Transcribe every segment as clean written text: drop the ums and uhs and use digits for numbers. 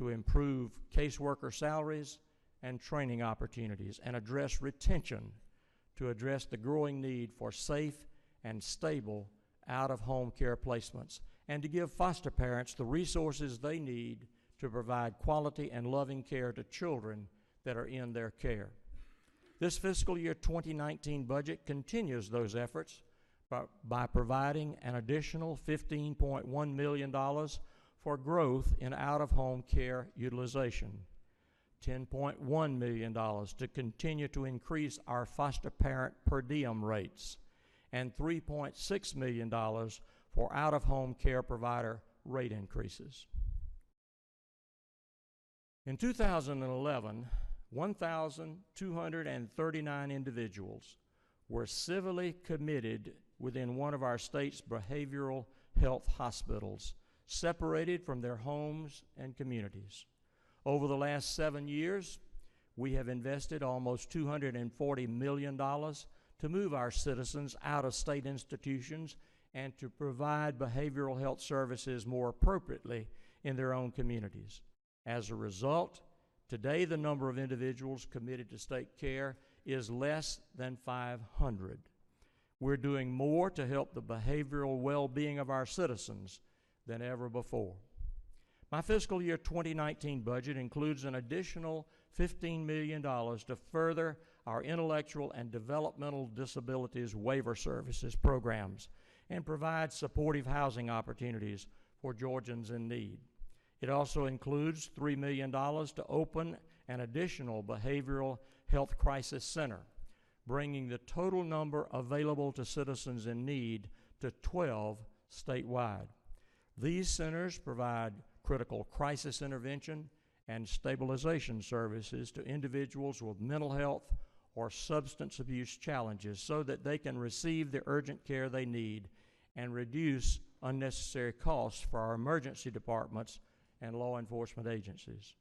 to improve caseworker salaries and training opportunities, and address retention to address the growing need for safe and stable out-of-home care placements, and to give foster parents the resources they need to provide quality and loving care to children that are in their care. This fiscal year 2019 budget continues those efforts by providing an additional $15.1 million for growth in out-of-home care utilization, $10.1 million to continue to increase our foster parent per diem rates, and $3.6 million for out-of-home care provider rate increases. In 2011, 1,239 individuals were civilly committed within one of our state's behavioral health hospitals, separated from their homes and communities. Over the last 7 years, we have invested almost $240 million to move our citizens out of state institutions and to provide behavioral health services more appropriately in their own communities. As a result, today the number of individuals committed to state care is less than 500. We're doing more to help the behavioral well-being of our citizens than ever before. My fiscal year 2019 budget includes an additional $15 million to further our intellectual and developmental disabilities waiver services programs and provide supportive housing opportunities for Georgians in need. It also includes $3 million to open an additional behavioral health crisis center, bringing the total number available to citizens in need to 12 statewide. These centers provide critical crisis intervention and stabilization services to individuals with mental health or substance abuse challenges so that they can receive the urgent care they need and reduce unnecessary costs for our emergency departments and law enforcement agencies.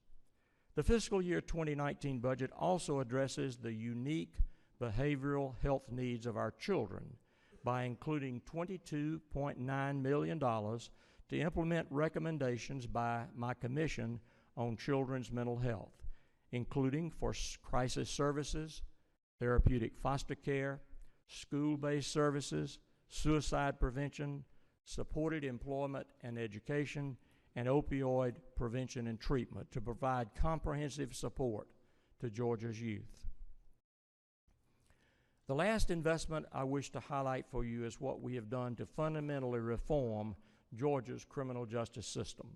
The fiscal year 2019 budget also addresses the unique behavioral health needs of our children by including $22.9 million to implement recommendations by my Commission on Children's Mental Health, including for crisis services, therapeutic foster care, school-based services, suicide prevention, supported employment and education, and opioid prevention and treatment to provide comprehensive support to Georgia's youth. The last investment I wish to highlight for you is what we have done to fundamentally reform Georgia's criminal justice system.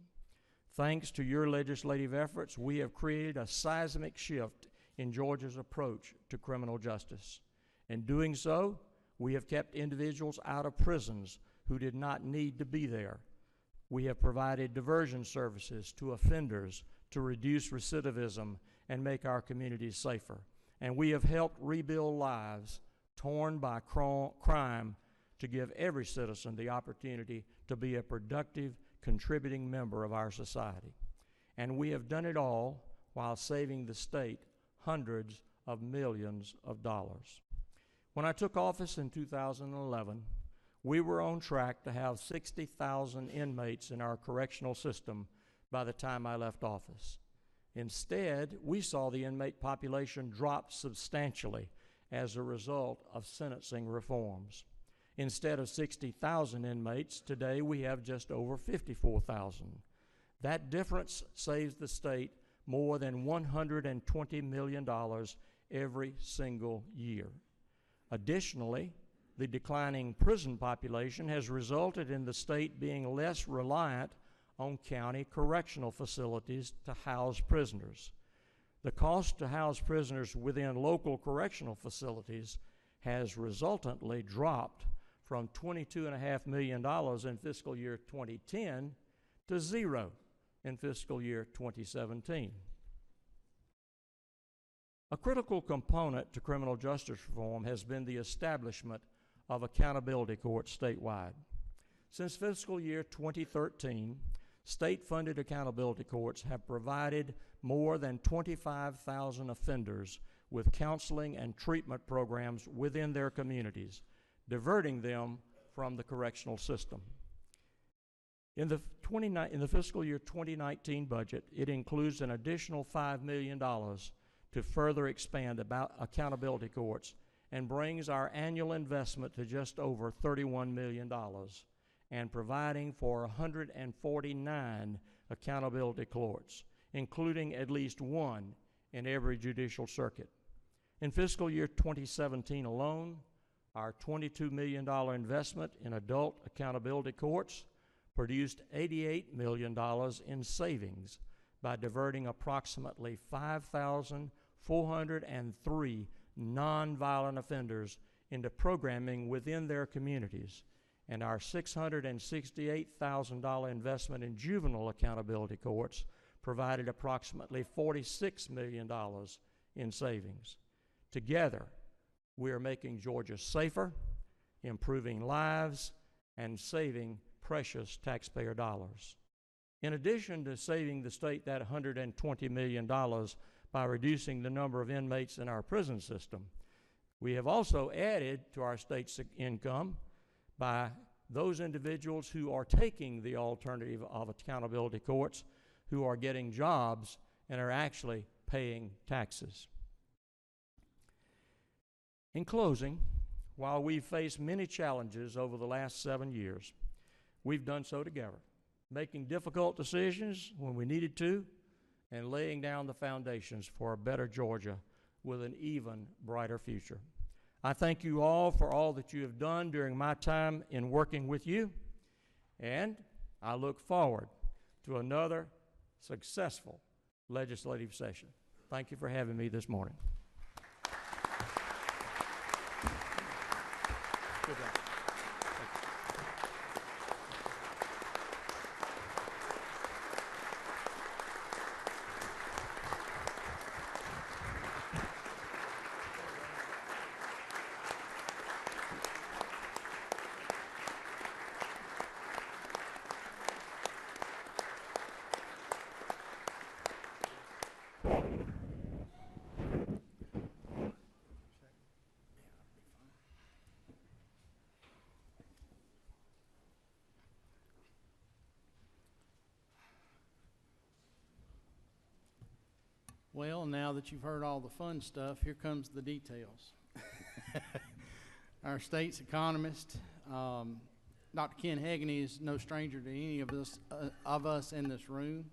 Thanks to your legislative efforts, we have created a seismic shift in Georgia's approach to criminal justice. In doing so, we have kept individuals out of prisons who did not need to be there. We have provided diversion services to offenders to reduce recidivism and make our communities safer. And we have helped rebuild lives torn by crime to give every citizen the opportunity to be a productive, contributing member of our society. And we have done it all while saving the state hundreds of millions of dollars. When I took office in 2011, we were on track to have 60,000 inmates in our correctional system by the time I left office. Instead, we saw the inmate population drop substantially as a result of sentencing reforms. Instead of 60,000 inmates, today we have just over 54,000. That difference saves the state more than $120 million every single year. Additionally, the declining prison population has resulted in the state being less reliant on county correctional facilities to house prisoners. The cost to house prisoners within local correctional facilities has resultantly dropped from $22.5 million in fiscal year 2010 to zero in fiscal year 2017. A critical component to criminal justice reform has been the establishment of accountability courts statewide. Since fiscal year 2013, state-funded accountability courts have provided more than 25,000 offenders with counseling and treatment programs within their communities, diverting them from the correctional system. In the fiscal year 2019 budget, it includes an additional $5 million to further expand accountability courts and brings our annual investment to just over $31 million and providing for 149 accountability courts, including at least one in every judicial circuit. In fiscal year 2017 alone, our $22 million investment in adult accountability courts produced $88 million in savings by diverting approximately 5,403 nonviolent offenders into programming within their communities, and our $668,000 investment in juvenile accountability courts provided approximately $46 million in savings. Together, we are making Georgia safer, improving lives, and saving precious taxpayer dollars. In addition to saving the state that $120 million by reducing the number of inmates in our prison system, we have also added to our state's income by those individuals who are taking the alternative of accountability courts, who are getting jobs and are actually paying taxes. In closing, while we've faced many challenges over the last 7 years, we've done so together, making difficult decisions when we needed to and laying down the foundations for a better Georgia with an even brighter future. I thank you all for all that you have done during my time in working with you, and I look forward to another successful legislative session. Thank you for having me this morning. Good job. Well, now that you've heard all the fun stuff, here comes the details. Our state's economist, Dr. Ken Hagney, is no stranger to any of us in this room,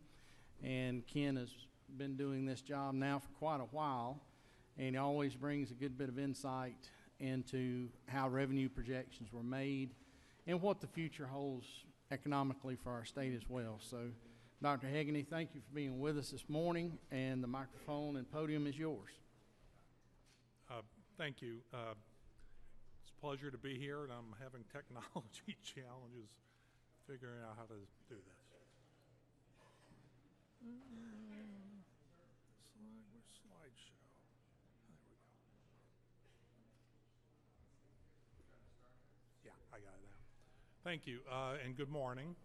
and Ken has been doing this job now for quite a while, and he always brings a good bit of insight into how revenue projections were made and what the future holds economically for our state as well. So, Dr. Hagney, thank you for being with us this morning, and the microphone and podium is yours. Thank you. It's a pleasure to be here, and I'm having technology challenges figuring out how to do this. Slideshow. There we go. Yeah, I got it now. Thank you, and good morning.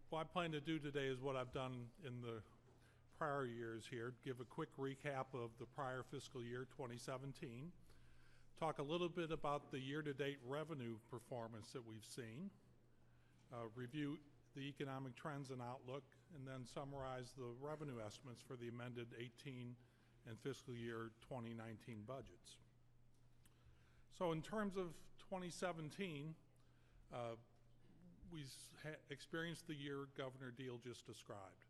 What I plan to do today is what I've done in the prior years here, give a quick recap of the prior fiscal year 2017, talk a little bit about the year-to-date revenue performance that we've seen, review the economic trends and outlook, and then summarize the revenue estimates for the amended 18 and fiscal year 2019 budgets. So in terms of 2017, we experienced the year Governor Deal just described.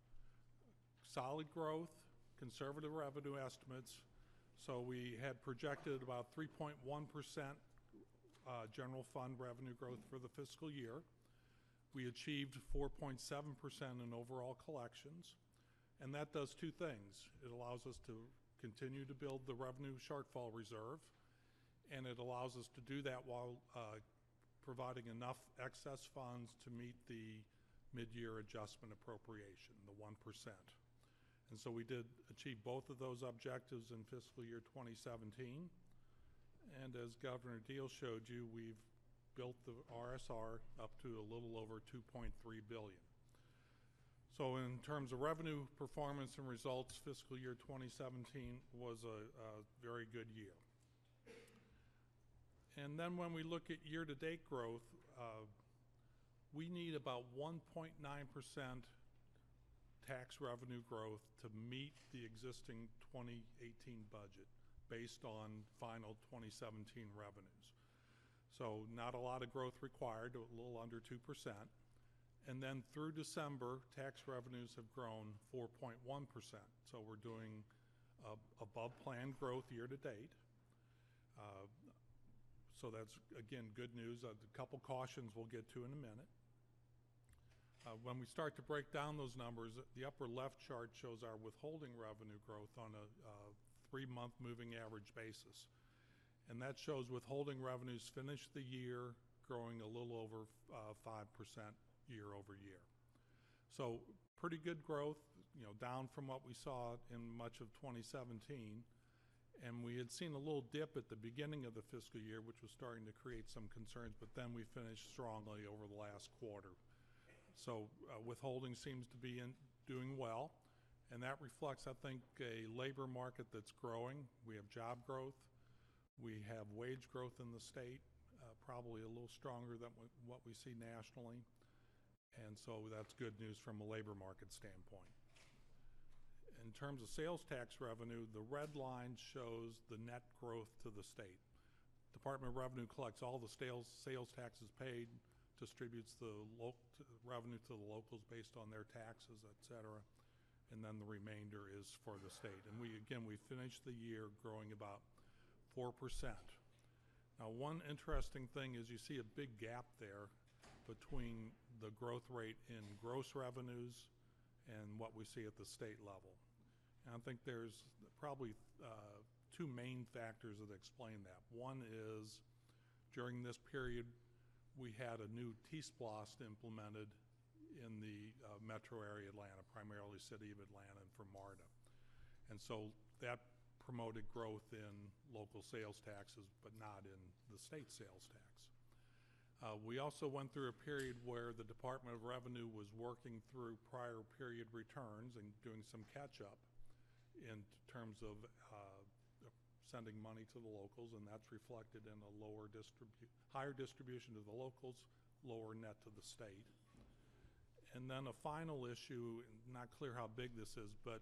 Solid growth, conservative revenue estimates. So we had projected about 3.1% general fund revenue growth for the fiscal year. We achieved 4.7% in overall collections. And that does two things. It allows us to continue to build the revenue shortfall reserve, and it allows us to do that while providing enough excess funds to meet the mid-year adjustment appropriation, the 1%. And so we did achieve both of those objectives in fiscal year 2017. And as Governor Deal showed you, we've built the RSR up to a little over $2.3 billion. So in terms of revenue performance and results, fiscal year 2017 was a very good year. And then when we look at year-to-date growth, We need about 1.9% tax revenue growth to meet the existing 2018 budget based on final 2017 revenues. So not a lot of growth required, a little under 2%. And then through December, tax revenues have grown 4.1%. So we're doing above plan growth year to date. So that's, again, good news. A couple cautions we'll get to in a minute. When we start to break down those numbers, the upper left chart shows our withholding revenue growth on a 3-month moving average basis. And that shows withholding revenues finished the year growing a little over 5% year over year. So pretty good growth, down from what we saw in much of 2017. And we had seen a little dip at the beginning of the fiscal year, which was starting to create some concerns, but then we finished strongly over the last quarter. So withholding seems to be doing well, and that reflects, I think, a labor market that's growing. We have job growth. We have wage growth in the state, probably a little stronger than what we see nationally. And so that's good news from a labor market standpoint. In terms of sales tax revenue, the red line shows the net growth to the state. Department of Revenue collects all the sales taxes paid, distributes the revenue to the locals based on their taxes, et cetera, and then the remainder is for the state. And we finished the year growing about 4%. Now, one interesting thing is you see a big gap there between the growth rate in gross revenues and what we see at the state level. And I think there's probably two main factors that explain that. One is during this period, we had a new T-SPLOST implemented in the metro area Atlanta, primarily city of Atlanta and for MARTA. And so that promoted growth in local sales taxes, but not in the state sales tax. We also went through a period where the Department of Revenue was working through prior period returns and doing some catch-up in terms of sending money to the locals, and that's reflected in a higher distribution to the locals, lower net to the state. And then a final issue, not clear how big this is, but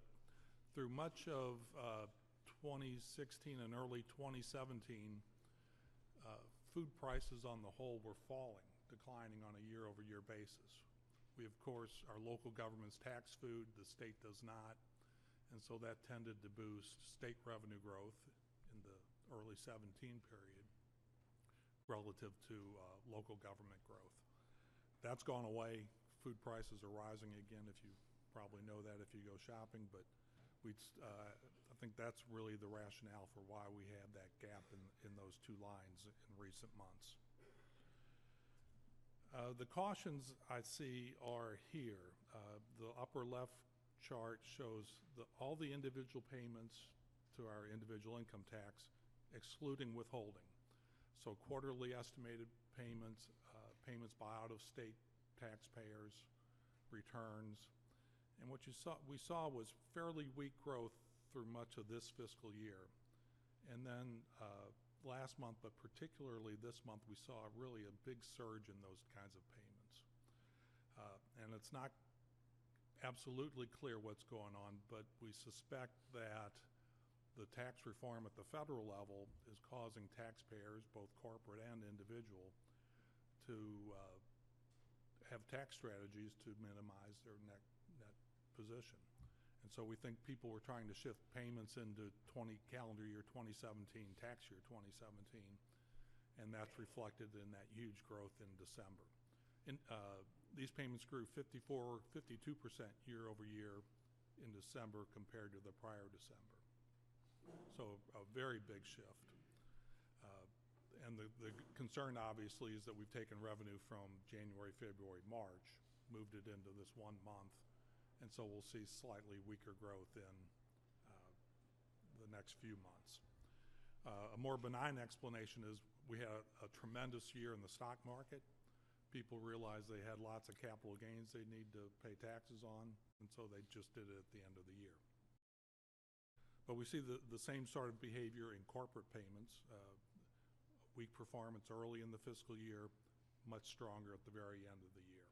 through much of 2016 and early 2017, food prices on the whole were falling, declining on a year-over-year basis. We, of course, our local governments tax food, the state does not, and so that tended to boost state revenue growth in the early 17 period relative to local government growth. That's gone away. Food prices are rising again, if you probably know that if you go shopping, but I think that's really the rationale for why we have that gap in those two lines in recent months. The cautions I see are here. The upper left chart shows all the individual payments to our individual income tax, excluding withholding. So quarterly estimated payments, payments by out-of-state taxpayers, returns. And what we saw was fairly weak growth through much of this fiscal year. And then last month, but particularly this month, we saw really a big surge in those kinds of payments. And it's not absolutely clear what's going on, but we suspect that the tax reform at the federal level is causing taxpayers, both corporate and individual, to have tax strategies to minimize their net position. And so we think people were trying to shift payments into calendar year 2017, tax year 2017, and that's reflected in that huge growth in December. These payments grew 52% year over year in December compared to the prior December. So a very big shift. And the concern obviously is that we've taken revenue from January, February, March, moved it into this 1 month, and so we'll see slightly weaker growth in the next few months. A more benign explanation is we had a tremendous year in the stock market. People realized they had lots of capital gains they need to pay taxes on, and so they just did it at the end of the year. But we see the same sort of behavior in corporate payments. Weak performance early in the fiscal year, much stronger at the very end of the year.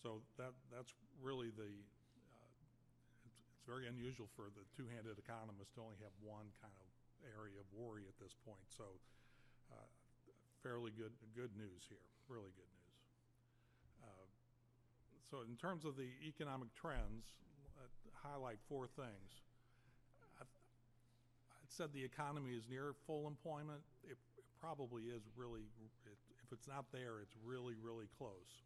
So that's really it's very unusual for the two-handed economist to only have one kind of area of worry at this point. So fairly good news here, really good news. So in terms of the economic trends, highlight four things. I said the economy is near full employment. It probably is really, if it's not there, it's really, really close.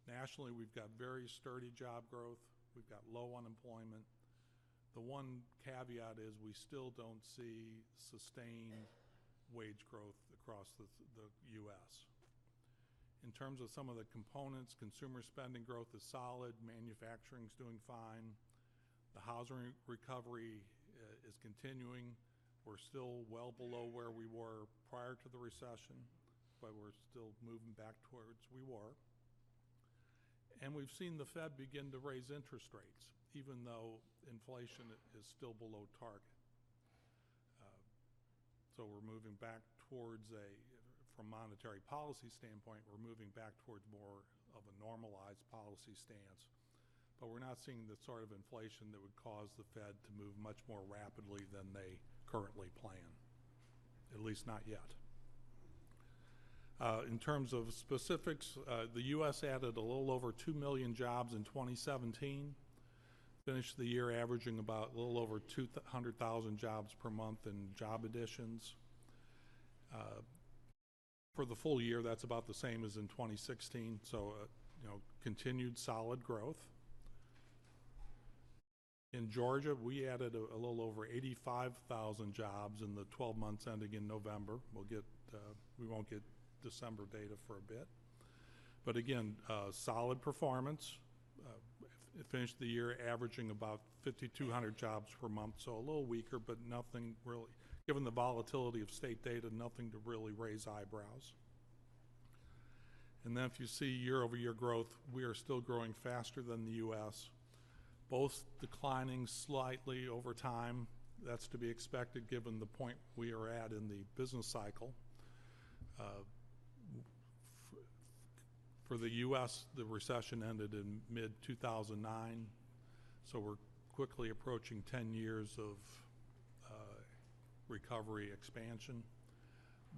Nationally, we've got very sturdy job growth. We've got low unemployment. The one caveat is we still don't see sustained wage growth across the U.S. In terms of some of the components, consumer spending growth is solid, manufacturing's doing fine. The housing recovery is continuing. We're still well below where we were prior to the recession, but we're still moving back towards we were. And we've seen the Fed begin to raise interest rates, even though inflation is still below target. So we're moving back towards from monetary policy standpoint, we're moving back towards more of a normalized policy stance. But we're not seeing the sort of inflation that would cause the Fed to move much more rapidly than they currently plan, at least not yet. In terms of specifics, the U.S. added a little over 2 million jobs in 2017, finished the year averaging about a little over 200,000 jobs per month in job additions. For the full year, that's about the same as in 2016, so continued solid growth. In Georgia, we added a little over 85,000 jobs in the 12 months ending in November. We won't get December data for a bit. But again, solid performance. It finished the year averaging about 5,200 jobs per month, so a little weaker, but nothing really, given the volatility of state data, nothing to really raise eyebrows. And then if you see year-over-year growth, we are still growing faster than the U.S., both declining slightly over time. That's to be expected given the point we are at in the business cycle. For the U.S., the recession ended in mid-2009, so we're quickly approaching 10 years of recovery expansion.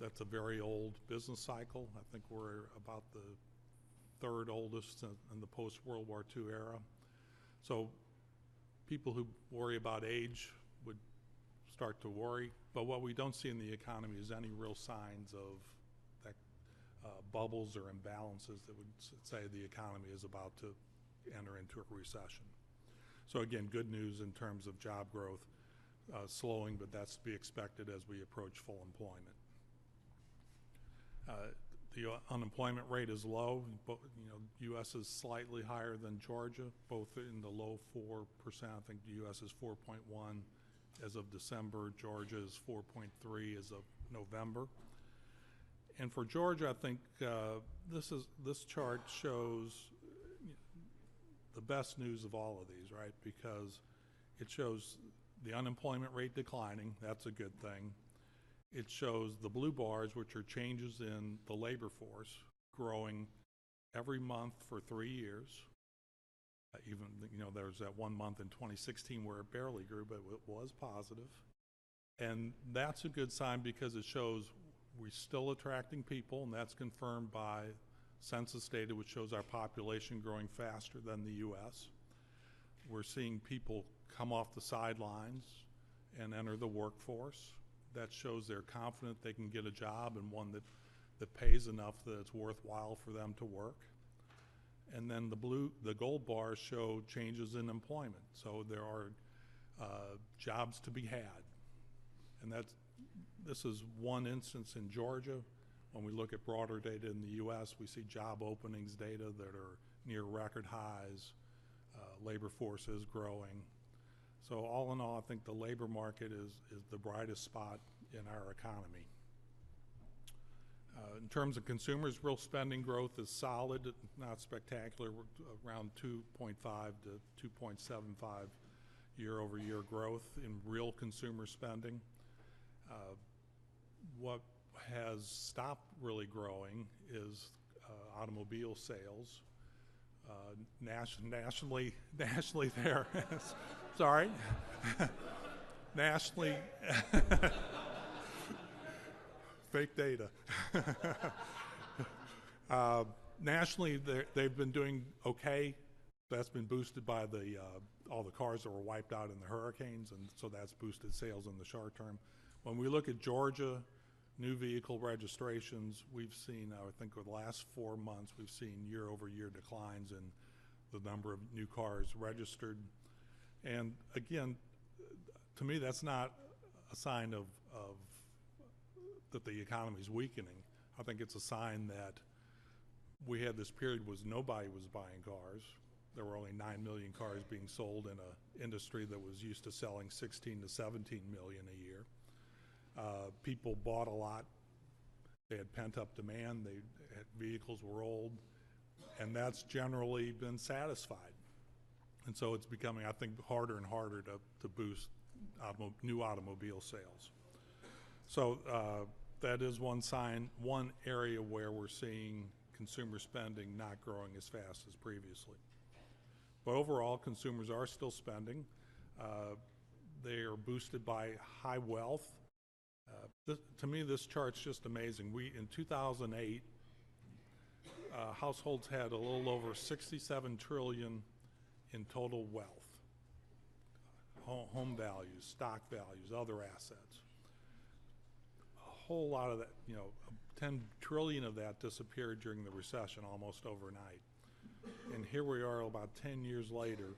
That's a very old business cycle. I think we're about the third oldest in the post-World War II era. So people who worry about age would start to worry, but what we don't see in the economy is any real signs of that bubbles or imbalances that would say the economy is about to enter into a recession. So again, good news in terms of job growth slowing, but that's to be expected as we approach full employment. The unemployment rate is low, but U.S. is slightly higher than Georgia, both in the low 4%. I think the U.S. is 4.1 as of December. Georgia is 4.3 as of November. And for Georgia, I think this chart shows the best news of all of these, right? Because it shows the unemployment rate declining. That's a good thing. It shows the blue bars, which are changes in the labor force, growing every month for 3 years. Even, there's that 1 month in 2016 where it barely grew, but it was positive. And that's a good sign because it shows we're still attracting people, and that's confirmed by census data, which shows our population growing faster than the U.S. We're seeing people come off the sidelines and enter the workforce. That shows they're confident they can get a job and one that pays enough that it's worthwhile for them to work. And then the gold bars show changes in employment. So there are jobs to be had. And this is one instance in Georgia. When we look at broader data in the U.S., we see job openings data that are near record highs. Labor force is growing. So all in all, I think the labor market is the brightest spot in our economy. In terms of consumers, real spending growth is solid, not spectacular. We're around 2.5 to 2.75 year-over-year growth in real consumer spending. What has stopped really growing is automobile sales. nationally there. Sorry. Nationally, fake data. Nationally, they've been doing okay. That's been boosted by all the cars that were wiped out in the hurricanes, and so that's boosted sales in the short term. When we look at Georgia, new vehicle registrations, we've seen, I think over the last 4 months, we've seen year-over-year declines in the number of new cars registered. And again, to me, that's not a sign of that the economy is weakening. I think it's a sign that we had this period was nobody was buying cars. There were only 9 million cars being sold in an industry that was used to selling 16 to 17 million a year. People bought a lot. They had pent-up demand. Vehicles were old, and that's generally been satisfied. And so it's becoming, I think, harder and harder to boost new automobile sales. So that is one sign, one area where we're seeing consumer spending not growing as fast as previously. But overall, consumers are still spending. They are boosted by high wealth. To me, this chart's just amazing. In 2008, households had a little over 67 trillion in total wealth. Home values, stock values, other assets. A whole lot of that, 10 trillion of that disappeared during the recession almost overnight. And here we are about 10 years later,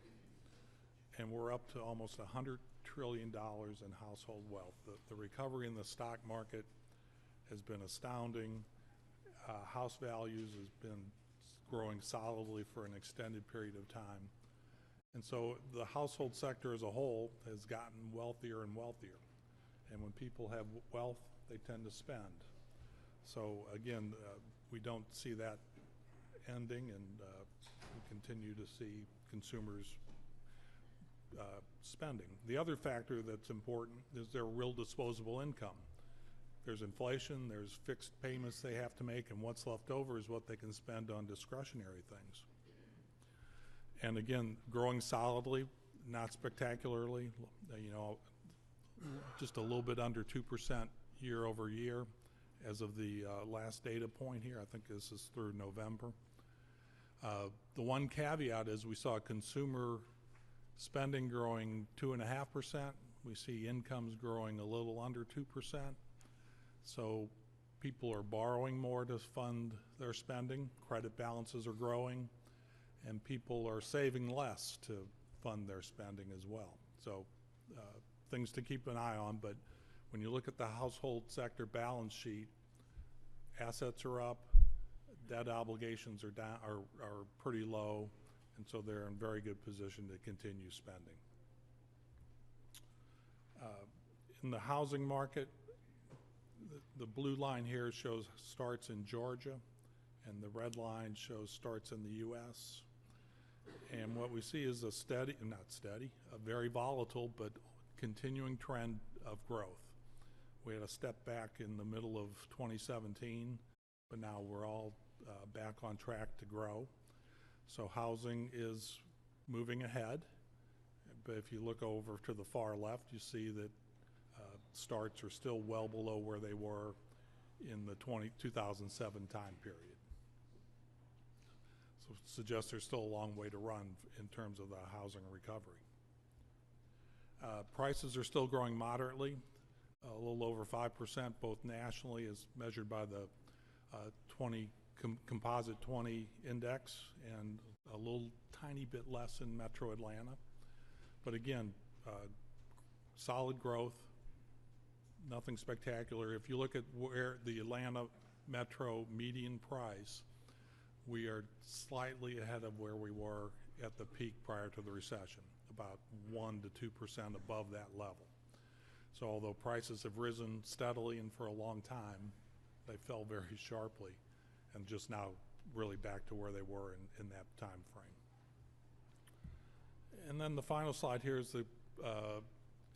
and we're up to almost $100 trillion in household wealth. The recovery in the stock market has been astounding. House values has been growing solidly for an extended period of time. And so the household sector as a whole has gotten wealthier and wealthier. And when people have wealth, they tend to spend. So again, we don't see that ending, and we continue to see consumers spending. The other factor that's important is their real disposable income. There's inflation, there's fixed payments they have to make, and what's left over is what they can spend on discretionary things. And again, growing solidly, not spectacularly, just a little bit under 2% year over year as of the last data point here. I think this is through November. The one caveat is we saw consumer spending growing 2.5%. We see incomes growing a little under 2%. So people are borrowing more to fund their spending. Credit balances are growing, and people are saving less to fund their spending as well. So things to keep an eye on. But when you look at the household sector balance sheet, assets are up, debt obligations are down, are pretty low, and so they're in very good position to continue spending. In the housing market, the blue line here shows starts in Georgia, and the red line shows starts in the U.S. And what we see is a very volatile but continuing trend of growth. We had a step back in the middle of 2017, but now we're all back on track to grow. So housing is moving ahead, but if you look over to the far left, you see that starts are still well below where they were in the 2007 time period. So it suggests there's still a long way to run in terms of the housing recovery. Prices are still growing moderately, a little over 5%, both nationally as measured by the composite 20 index, and a little tiny bit less in Metro Atlanta. But again, solid growth, nothing spectacular. If you look at where the Atlanta Metro median price, we are slightly ahead of where we were at the peak prior to the recession, about 1 to 2% above that level. So although prices have risen steadily and for a long time, they fell very sharply and just now really back to where they were in that time frame. And then the final slide here is the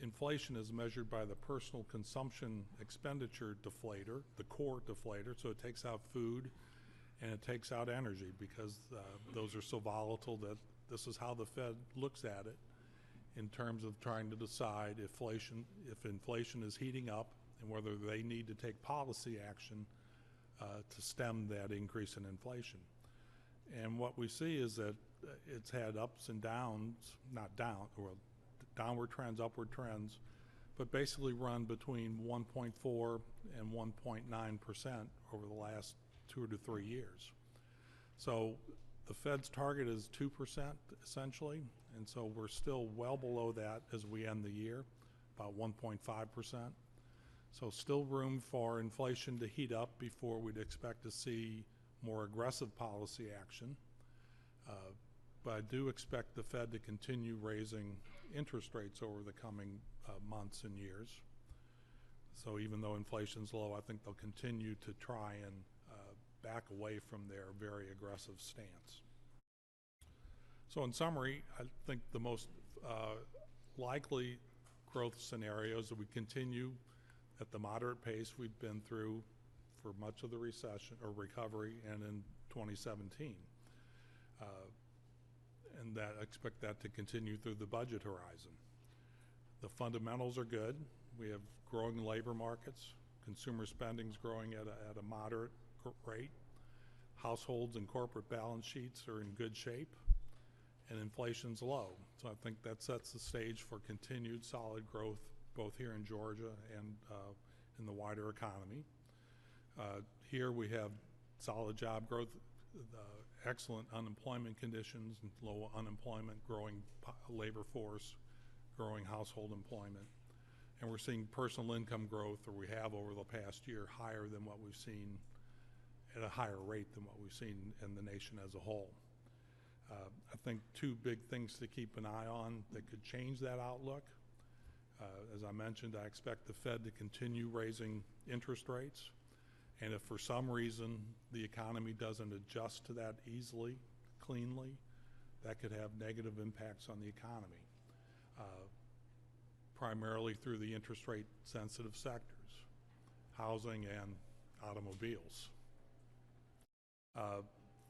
inflation is measured by the personal consumption expenditure deflator, the core deflator. So it takes out food and it takes out energy because those are so volatile that this is how the Fed looks at it in terms of trying to decide if inflation is heating up and whether they need to take policy action to stem that increase in inflation. And what we see is that it's had ups and downs, downward trends, upward trends, but basically run between 1.4 and 1.9% over the last 2 to 3 years. So the Fed's target is 2% essentially, and so we're still well below that as we end the year, about 1.5%. So still room for inflation to heat up before we'd expect to see more aggressive policy action. But I do expect the Fed to continue raising interest rates over the coming months and years. So even though inflation's low, I think they'll continue to try and back away from their very aggressive stance. So in summary, I think the most likely growth scenarios that we continue at the moderate pace we've been through for much of the recession or recovery and in 2017. And that I expect that to continue through the budget horizon. The fundamentals are good. We have growing labor markets. Consumer spending's growing at a moderate rate. Households and corporate balance sheets are in good shape, and inflation's low. So I think that sets the stage for continued solid growth both here in Georgia and in the wider economy. Here we have solid job growth, excellent unemployment conditions, low unemployment, growing labor force, growing household employment. And we're seeing personal income growth, or we have over the past year, higher than what we've seen, at a higher rate than what we've seen in the nation as a whole. I think two big things to keep an eye on that could change that outlook. As I mentioned, I expect the Fed to continue raising interest rates. And if for some reason the economy doesn't adjust to that easily, cleanly, that could have negative impacts on the economy, primarily through the interest rate sensitive sectors, housing and automobiles.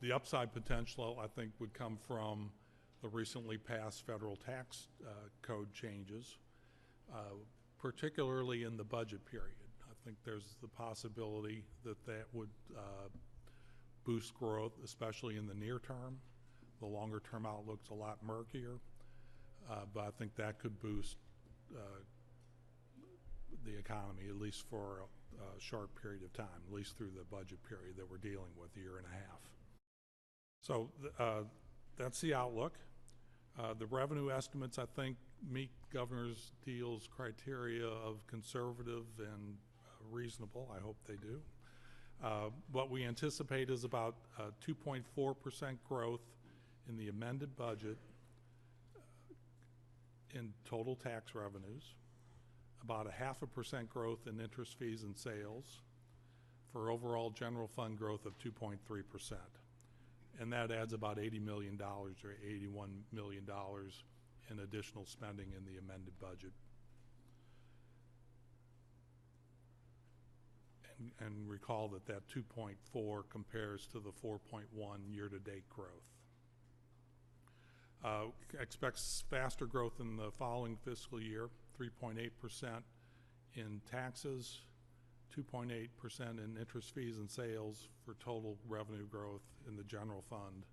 The upside potential, I think, would come from the recently passed federal tax code changes, particularly in the budget period. I think there's the possibility that that would boost growth, especially in the near term. The longer term outlook's a lot murkier, but I think that could boost the economy, at least for a short period of time, at least through the budget period that we're dealing with, a year and a half. So that's the outlook. The revenue estimates, I think, meet Governor Deal's criteria of conservative and reasonable. I hope they do. What we anticipate is about 2.4% growth in the amended budget in total tax revenues, about 0.5% growth in interest, fees, and sales, for overall general fund growth of 2.3%. And that adds about $80 million or $81 million in additional spending in the amended budget. And recall that that 2.4 compares to the 4.1 year-to-date growth. Expects faster growth in the following fiscal year, 3.8% in taxes, 2.8% in interest, fees, and sales, for total revenue growth in the general fund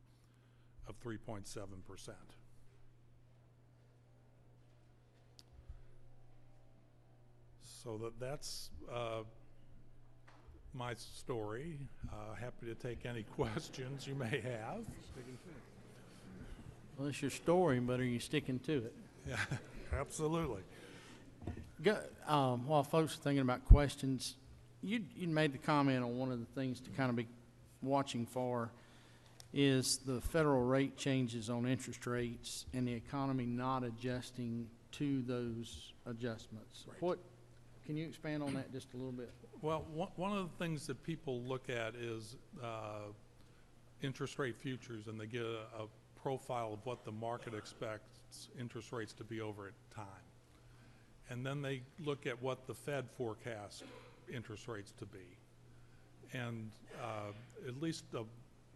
of 3.7%. So that's my story. Happy to take any questions you may have. Well, it's your story, but are you sticking to it? Yeah, absolutely. While folks are thinking about questions, you made the comment on one of the things to kind of be watching for is the federal rate changes on interest rates and the economy not adjusting to those adjustments. Right. Can you expand on that just a little bit? Well, one of the things that people look at is interest rate futures, and they get a profile of what the market expects interest rates to be over at time. And then they look at what the Fed forecasts interest rates to be. And at least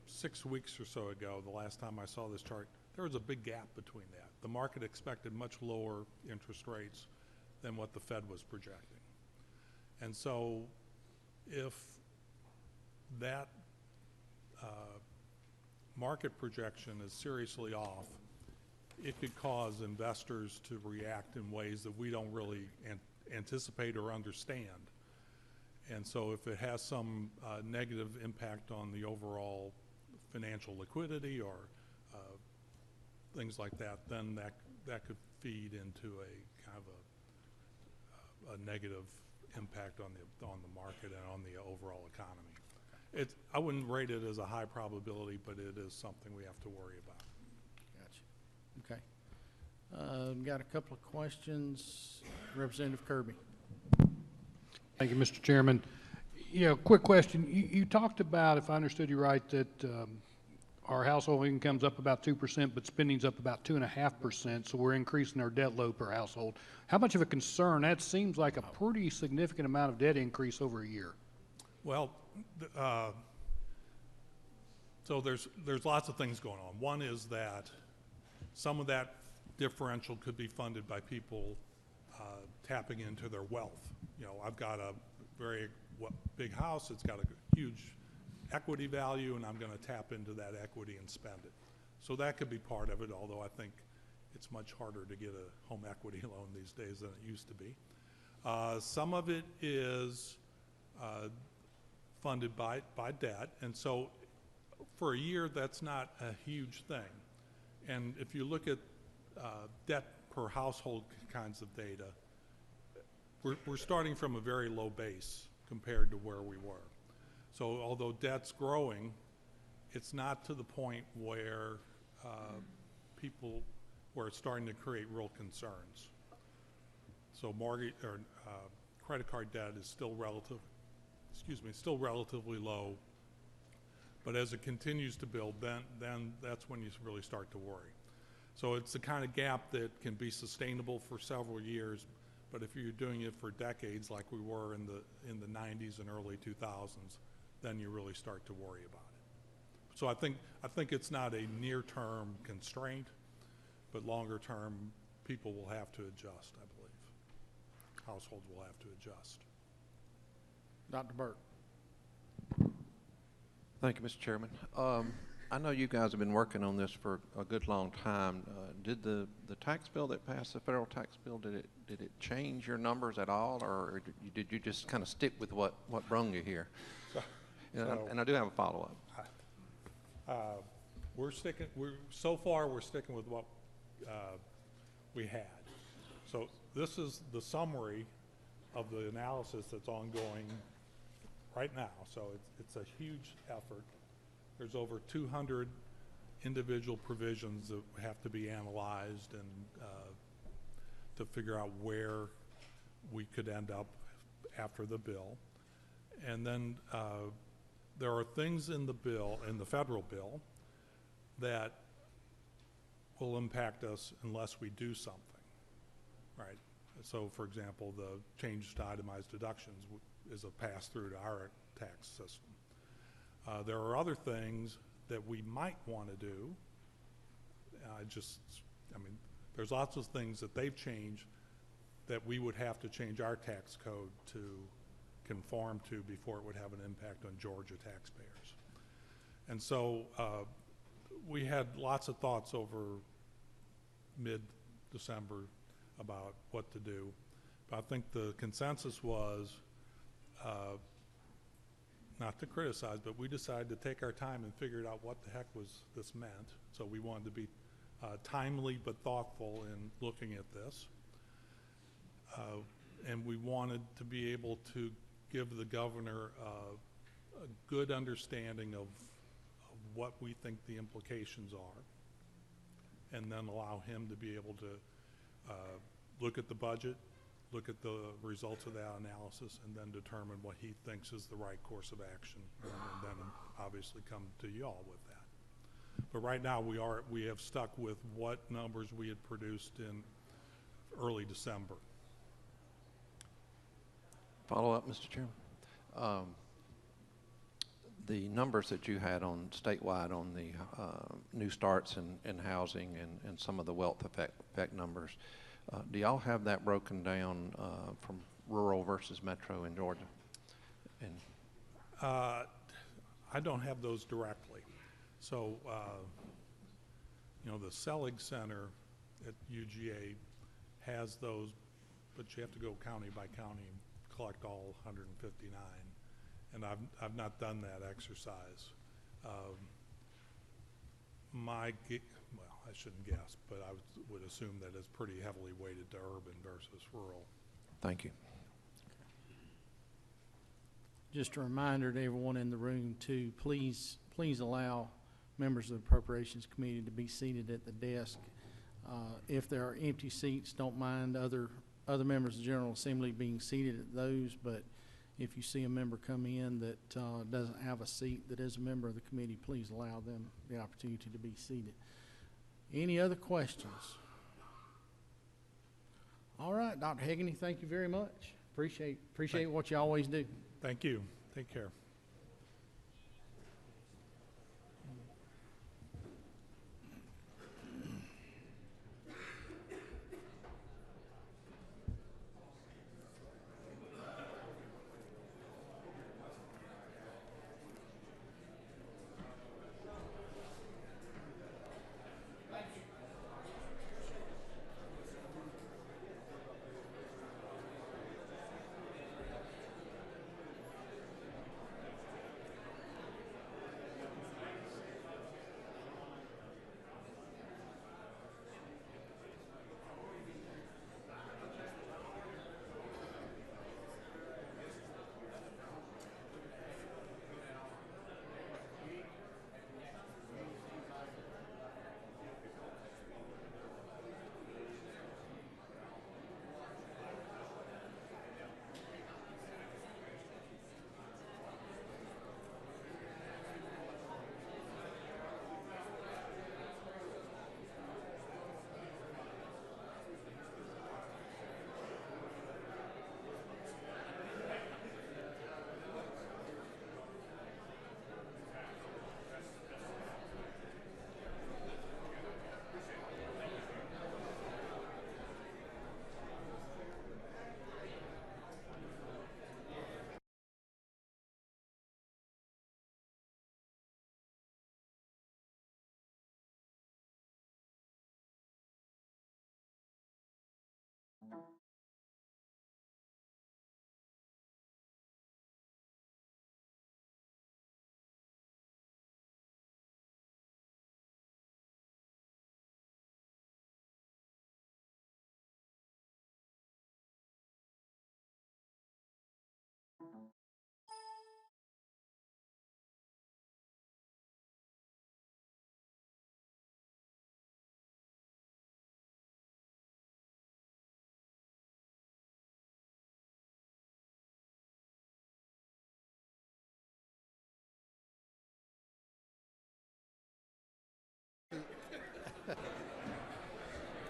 6 weeks or so ago, the last time I saw this chart, there was a big gap between that. The market expected much lower interest rates than what the Fed was projecting. And so if that market projection is seriously off, it could cause investors to react in ways that we don't really anticipate or understand. And so if it has some negative impact on the overall financial liquidity or things like that, then that could feed into a kind of a negative impact on the market and on the overall economy. I wouldn't rate it as a high probability, but it is something we have to worry about. Gotcha. Okay. Got a couple of questions. Representative Kirby. Thank you, Mr. Chairman. Quick question. You talked about, if I understood you right, that our household income's up about 2%, but spending's up about 2.5%, so we're increasing our debt load per household. How much of a concern? That seems like a pretty significant amount of debt increase over a year. Well, so there's lots of things going on. One is that some of that differential could be funded by people tapping into their wealth. I've got a very big house. It's got a huge equity value, and I'm going to tap into that equity and spend it. So that could be part of it, although I think it's much harder to get a home equity loan these days than it used to be. Some of it is funded by debt, and so for a year that's not a huge thing. And if you look at debt per household kinds of data, we're starting from a very low base compared to where we were. So although debt's growing, it's not to the point where where it's starting to create real concerns. So mortgage or credit card debt is still still relatively low. But as it continues to build, then that's when you really start to worry. So it's the kind of gap that can be sustainable for several years, but if you're doing it for decades like we were in the 90s and early 2000s, then you really start to worry about it. So I think it's not a near-term constraint, but longer-term people will have to adjust, I believe. Households will have to adjust. Dr. Burke. Thank you, Mr. Chairman. I know you guys have been working on this for a good long time. Did the tax bill that passed, the federal tax bill, did it change your numbers at all, or did you just kind of stick with what brung you here? And I do have a follow-up. So far we're sticking with what we had. So this is the summary of the analysis that's ongoing right now. So it's a huge effort. There's over 200 individual provisions that have to be analyzed and to figure out where we could end up after the bill. And then there are things in the bill, in the federal bill, that will impact us unless we do something, right? So, for example, the change to itemized deductions is a pass-through to our tax system. There are other things that we might want to do. There's lots of things that they've changed that we would have to change our tax code to conform to before it would have an impact on Georgia taxpayers. And so we had lots of thoughts over mid-December about what to do. But I think the consensus was not to criticize, but we decided to take our time and figured out what the heck this meant. So we wanted to be timely but thoughtful in looking at this. And we wanted to be able to give the governor a good understanding of what we think the implications are, and then allow him to be able to look at the budget, look at the results of that analysis, and then determine what he thinks is the right course of action, and then obviously come to you all with that. But right now we have stuck with what numbers we had produced in early December. Follow up, Mr. Chairman. the numbers that you had on statewide on the new starts in housing and some of the wealth effect numbers, do y'all have that broken down from rural versus metro in Georgia? And I don't have those directly. So, you know, the Selig Center at UGA has those, but you have to go county by county and collect all 159. And I've not done that exercise. Well, I shouldn't guess, but I would assume that it's pretty heavily weighted to urban versus rural. thank you. Just a reminder to everyone in the room too, please allow members of the Appropriations Committee to be seated at the desk. If there are empty seats, don't mind other members of the General Assembly being seated at those, but if you see a member come in that doesn't have a seat that is a member of the committee, please allow them the opportunity to be seated. Any other questions? All right, Dr. Hegarty, thank you very much. Appreciate what you always do. Thank you. Take care.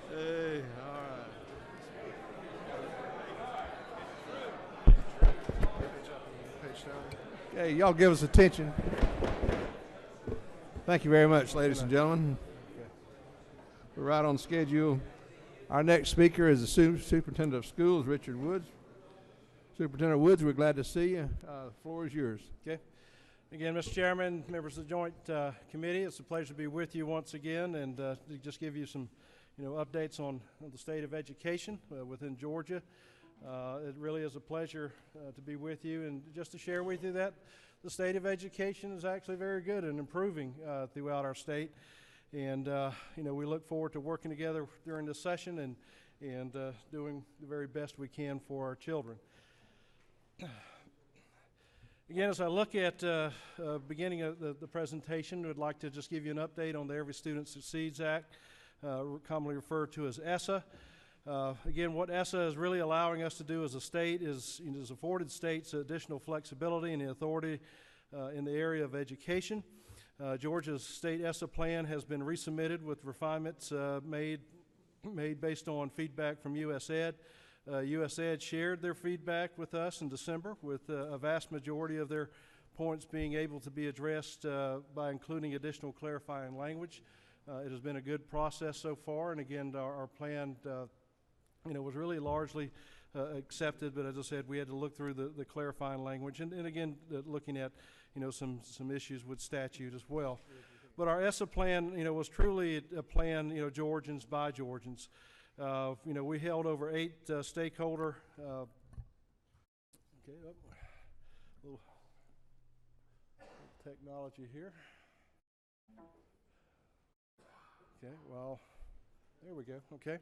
Hey, all right. Okay, y'all give us attention. Thank you very much, ladies and gentlemen. We're right on schedule. Our next speaker is the Superintendent of Schools, Richard Woods. Superintendent Woods, we're glad to see you. The floor is yours. Okay. Again, Mr. Chairman, members of the Joint Committee, it's a pleasure to be with you once again and to just give you some updates on the state of education within Georgia. It really is a pleasure to be with you and just to share with you that the state of education is actually very good and improving throughout our state. And we look forward to working together during this session and doing the very best we can for our children. Again, as I look at beginning of the presentation, I'd like to just give you an update on the Every Student Succeeds Act, commonly referred to as ESSA. Again, what ESSA is really allowing us to do as a state is afforded states additional flexibility and the authority in the area of education. Georgia's state ESSA plan has been resubmitted with refinements made based on feedback from USAID. USAID shared their feedback with us in December with a vast majority of their points being able to be addressed by including additional clarifying language. It has been a good process so far, and again, our plan was really largely accepted, but as I said, we had to look through the clarifying language, and again, looking at some issues with statute as well. But our ESSA plan, was truly a plan, Georgians by Georgians. We held over 8 stakeholder. Okay, little technology here. Okay, well, there we go. Okay.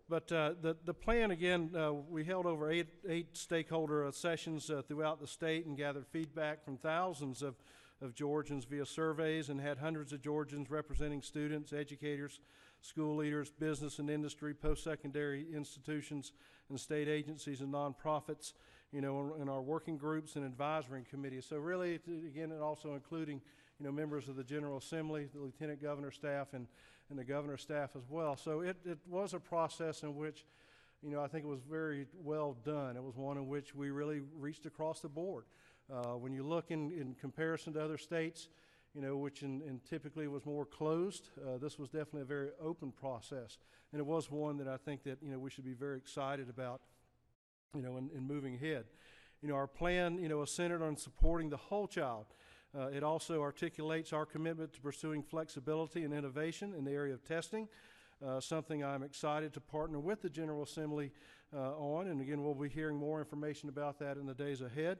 But the plan, again, we held over eight stakeholder sessions throughout the state and gathered feedback from thousands of Georgians via surveys, and had hundreds of Georgians representing students, educators, school leaders, business and industry, post-secondary institutions, and state agencies and nonprofits, in our working groups and advisory committees. So really, again, and also including, members of the General Assembly, the Lieutenant Governor staff, and the Governor's staff as well. So it was a process in which, I think it was very well done. It was one in which we really reached across the board. When you look in comparison to other states, which typically was more closed, this was definitely a very open process. And it was one that I think that, we should be very excited about, in moving ahead. Our plan, is centered on supporting the whole child. It also articulates our commitment to pursuing flexibility and innovation in the area of testing, something I'm excited to partner with the General Assembly on. And again, we'll be hearing more information about that in the days ahead.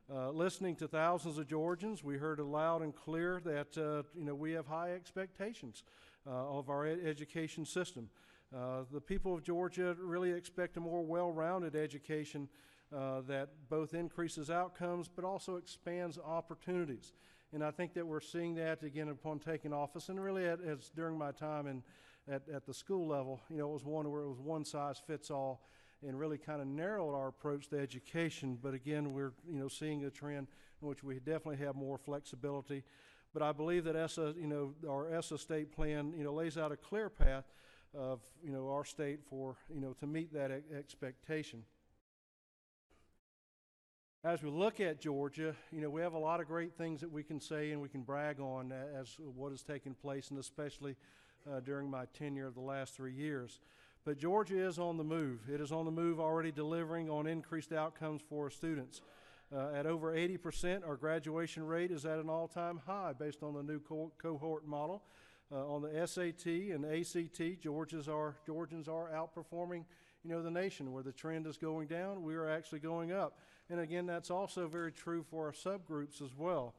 Listening to thousands of Georgians, we heard loud and clear that we have high expectations of our education system. The people of Georgia really expect a more well-rounded education that both increases outcomes but also expands opportunities. And I think that we're seeing that again upon taking office, and really as during my time at the school level, it was one where it was one size fits all, and really kind of narrowed our approach to education. But again, we're seeing a trend in which we definitely have more flexibility. But I believe that ESSA, our ESSA state plan, lays out a clear path of our state for to meet that expectation. As we look at Georgia, we have a lot of great things that we can say and we can brag on as what has taken place, and especially during my tenure of the last 3 years. But Georgia is on the move. It is on the move, already delivering on increased outcomes for our students. At over 80%, our graduation rate is at an all-time high based on the new cohort model. On the SAT and ACT, Georgians are outperforming, the nation. Where the trend is going down, we are actually going up. And again, that's also very true for our subgroups as well.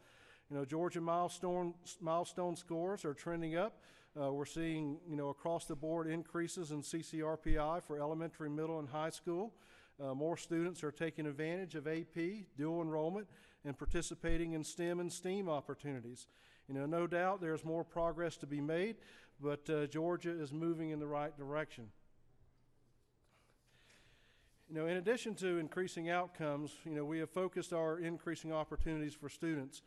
Georgia milestone scores are trending up. We're seeing, across the board increases in CCRPI for elementary, middle, and high school. More students are taking advantage of AP, dual enrollment, and participating in STEM and STEAM opportunities. No doubt there's more progress to be made, but Georgia is moving in the right direction. In addition to increasing outcomes, we have focused our increasing opportunities for students.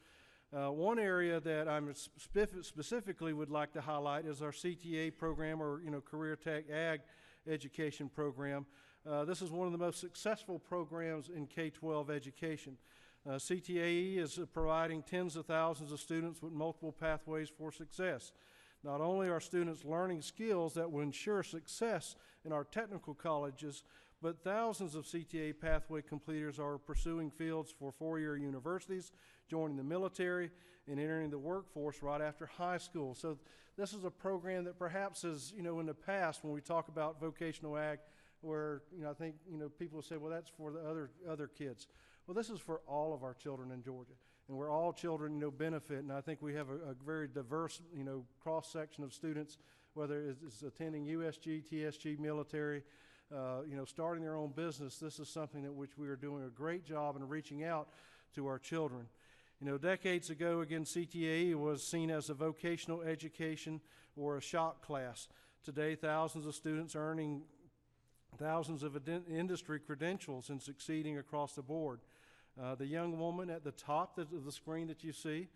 One area that I specifically would like to highlight is our CTA program, or Career Tech Ag Education program. This is one of the most successful programs in K-12 education. CTAE is providing tens of thousands of students with multiple pathways for success. Not only are students learning skills that will ensure success in our technical colleges, but thousands of CTA pathway completers are pursuing fields for four-year universities, joining the military, and entering the workforce right after high school. So this is a program that perhaps is, in the past when we talk about vocational ag, where, I think, people say, well, that's for the other kids. Well, this is for all of our children in Georgia, and where all children, benefit. And I think we have a very diverse, cross-section of students, whether it's attending USG, TSG, military, starting their own business. This is something that which we are doing a great job in reaching out to our children. Decades ago, again, CTAE was seen as a vocational education or a shop class. Today, thousands of students are earning thousands of industry credentials and succeeding across the board. The young woman at the top of the screen that you see,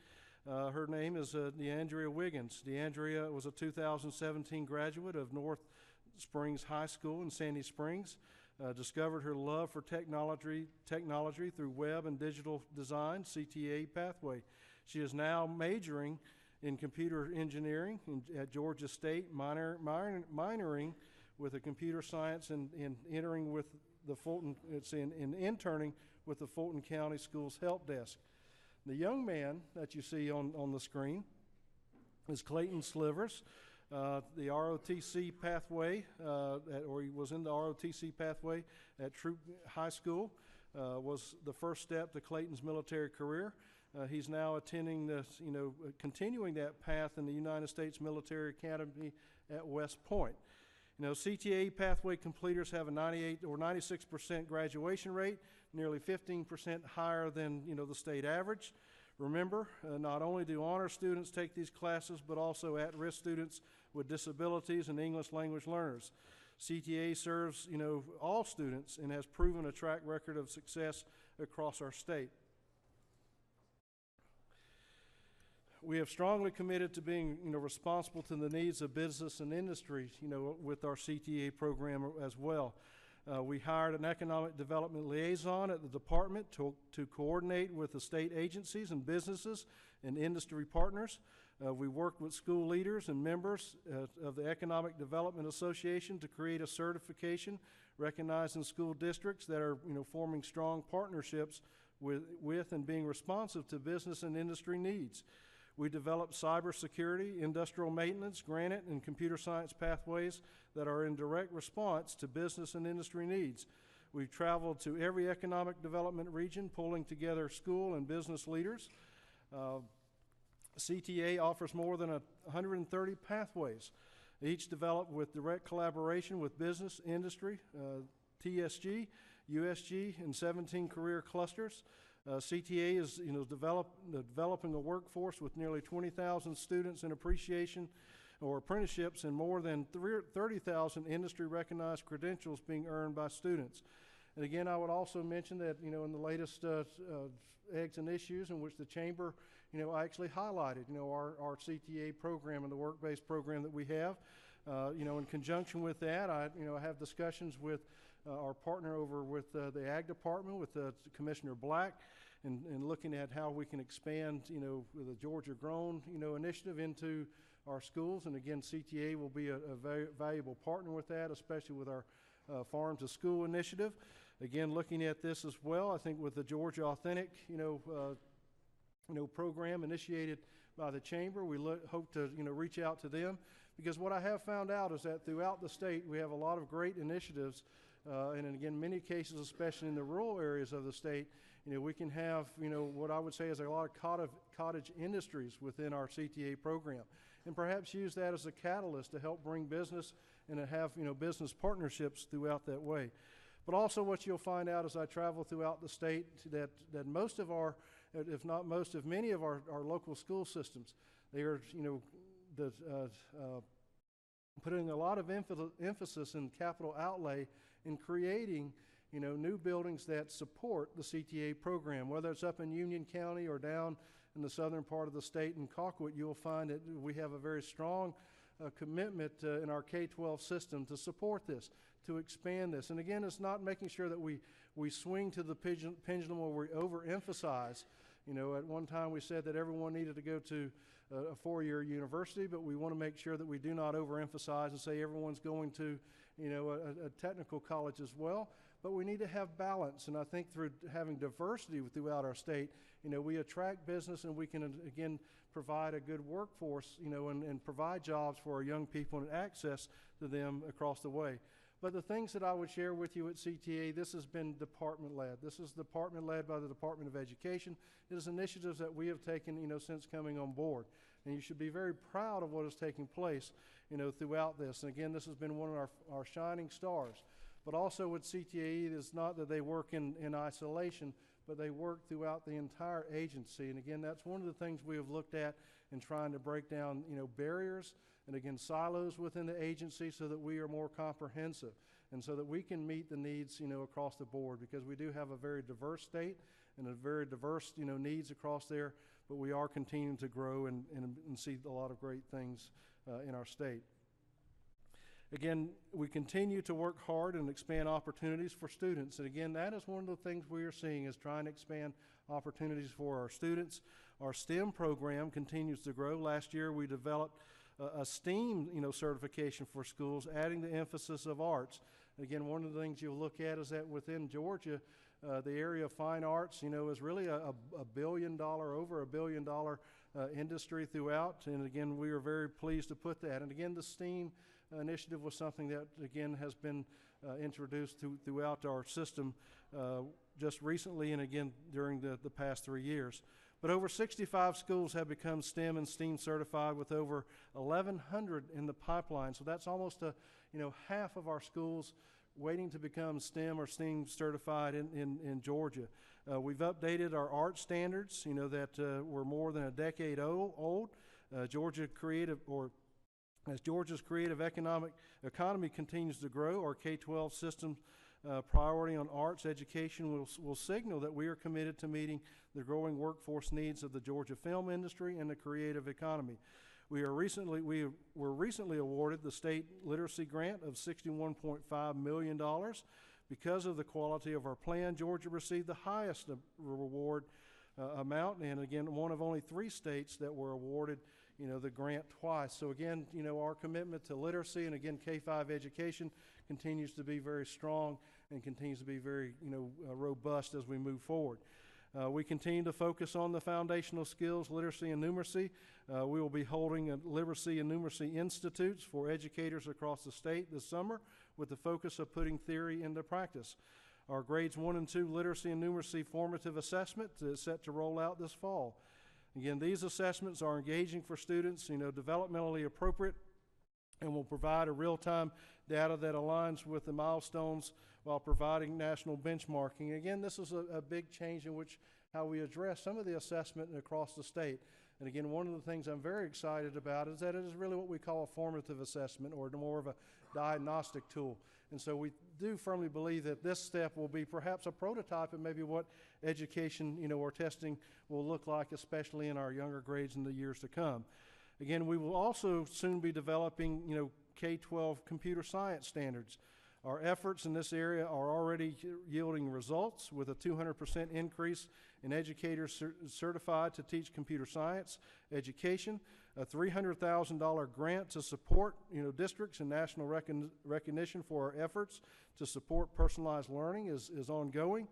her name is DeAndrea Wiggins. DeAndrea was a 2017 graduate of North Springs High School in Sandy Springs. discovered her love for technology through web and digital design, CTA pathway. She is now majoring in computer engineering at Georgia State, minoring with a computer science and entering with the Fulton, interning with the Fulton County Schools Help Desk. The young man that you see on the screen is Clayton Slivers. The ROTC pathway, or he was in the ROTC pathway at Troop High School, was the first step to Clayton's military career. He's now attending this, continuing that path in the United States Military Academy at West Point. CTA pathway completers have a 98 or 96% graduation rate, nearly 15% higher than, the state average. Remember, not only do honor students take these classes, but also at-risk students with disabilities and English language learners. CTA serves, all students and has proven a track record of success across our state. We have strongly committed to being, responsible to the needs of business and industry, with our CTA program as well. We hired an economic development liaison at the department to coordinate with the state agencies and businesses and industry partners. We worked with school leaders and members of the Economic Development Association to create a certification recognizing school districts that are, forming strong partnerships with and being responsive to business and industry needs. We developed cybersecurity, industrial maintenance, granite, and computer science pathways that are in direct response to business and industry needs. We've traveled to every economic development region, pulling together school and business leaders. CTA offers more than 130 pathways, each developed with direct collaboration with business, industry, TSG, USG, and 17 career clusters. CTA is developing a workforce with nearly 20,000 students in appreciation or apprenticeships and more than 30,000 industry recognized credentials being earned by students. And again, I would also mention that, in the latest Eggs and Issues, in which the Chamber, actually highlighted, our CTA program and the work-based program that we have. In conjunction with that, I have discussions with our partner over with the Ag Department, with Commissioner Black, and looking at how we can expand, the Georgia Grown, initiative into our schools. And again, CTA will be a very valuable partner with that, especially with our Farm to School initiative. Again, looking at this as well, I think with the Georgia Authentic, program initiated by the Chamber, we hope to, reach out to them, because what I have found out is that throughout the state, we have a lot of great initiatives, and again, many cases, especially in the rural areas of the state, we can have, what I would say is a lot of cottage industries within our CTA program, and perhaps use that as a catalyst to help bring business and to have, business partnerships throughout that way. But also what you'll find out as I travel throughout the state, that most of our, if not most of many of our local school systems, they are, putting a lot of emphasis in capital outlay in creating, new buildings that support the CTA program. Whether it's up in Union County or down in the southern part of the state in Colquitt, you'll find that we have a very strong commitment in our K-12 system to support this, to expand this. And again, it's not making sure that we swing to the pendulum where we overemphasize. At one time we said that everyone needed to go to a four-year university, but we want to make sure that we do not overemphasize and say everyone's going to, a technical college as well. But we need to have balance, and I think through having diversity throughout our state, we attract business, and we can, again, provide a good workforce, and provide jobs for our young people and access to them across the way. But the things that I would share with you at CTA, this has been department-led. This is department-led by the Department of Education. It is initiatives that we have taken, since coming on board. And you should be very proud of what is taking place, throughout this. And again, this has been one of our shining stars. But also with CTA, it is not that they work in isolation, but they work throughout the entire agency. And again, that's one of the things we have looked at in trying to break down, barriers and again, silos within the agency so that we are more comprehensive and so that we can meet the needs, across the board, because we do have a very diverse state and a very diverse, needs across there, but we are continuing to grow and see a lot of great things in our state. Again, we continue to work hard and expand opportunities for students. And again, that is one of the things we are seeing, is trying to expand opportunities for our students. Our STEM program continues to grow. Last year, we developed a STEAM, certification for schools, adding the emphasis of arts. Again, one of the things you'll look at is that within Georgia, the area of fine arts, is really over $1 billion industry throughout. And again, we are very pleased to put that. And again, the STEAM initiative was something that, again, has been introduced throughout our system just recently and again during the past 3 years. But over 65 schools have become STEM and STEAM certified, with over 1,100 in the pipeline. So that's almost half of our schools waiting to become STEM or STEAM certified in Georgia. We've updated our art standards, that were more than a decade old. As Georgia's creative economy continues to grow, our K-12 system priority on arts education will signal that we are committed to meeting the growing workforce needs of the Georgia film industry and the creative economy. We were recently awarded the state literacy grant of $61.5 million. Because of the quality of our plan, Georgia received the highest reward amount, and again, one of only 3 states that were awarded the grant twice. So again, our commitment to literacy and again K-5 education continues to be very strong and continues to be very robust as we move forward. We continue to focus on the foundational skills, literacy and numeracy. We will be holding literacy and numeracy institutes for educators across the state this summer, with the focus of putting theory into practice. Our grades 1 and 2 literacy and numeracy formative assessment is set to roll out this fall. Again, these assessments are engaging for students, developmentally appropriate, and will provide a real-time data that aligns with the milestones while providing national benchmarking. Again, this is a big change in how we address some of the assessment across the state. And again, one of the things I'm very excited about is that it is really what we call a formative assessment, or more of a diagnostic tool. And so we do firmly believe that this step will be perhaps a prototype of maybe what education, or testing will look like, especially in our younger grades in the years to come. Again, we will also soon be developing, K-12 computer science standards. Our efforts in this area are already yielding results, with a 200% increase in educators certified to teach computer science education, a $300,000 grant to support districts, and national recognition for our efforts to support personalized learning is ongoing.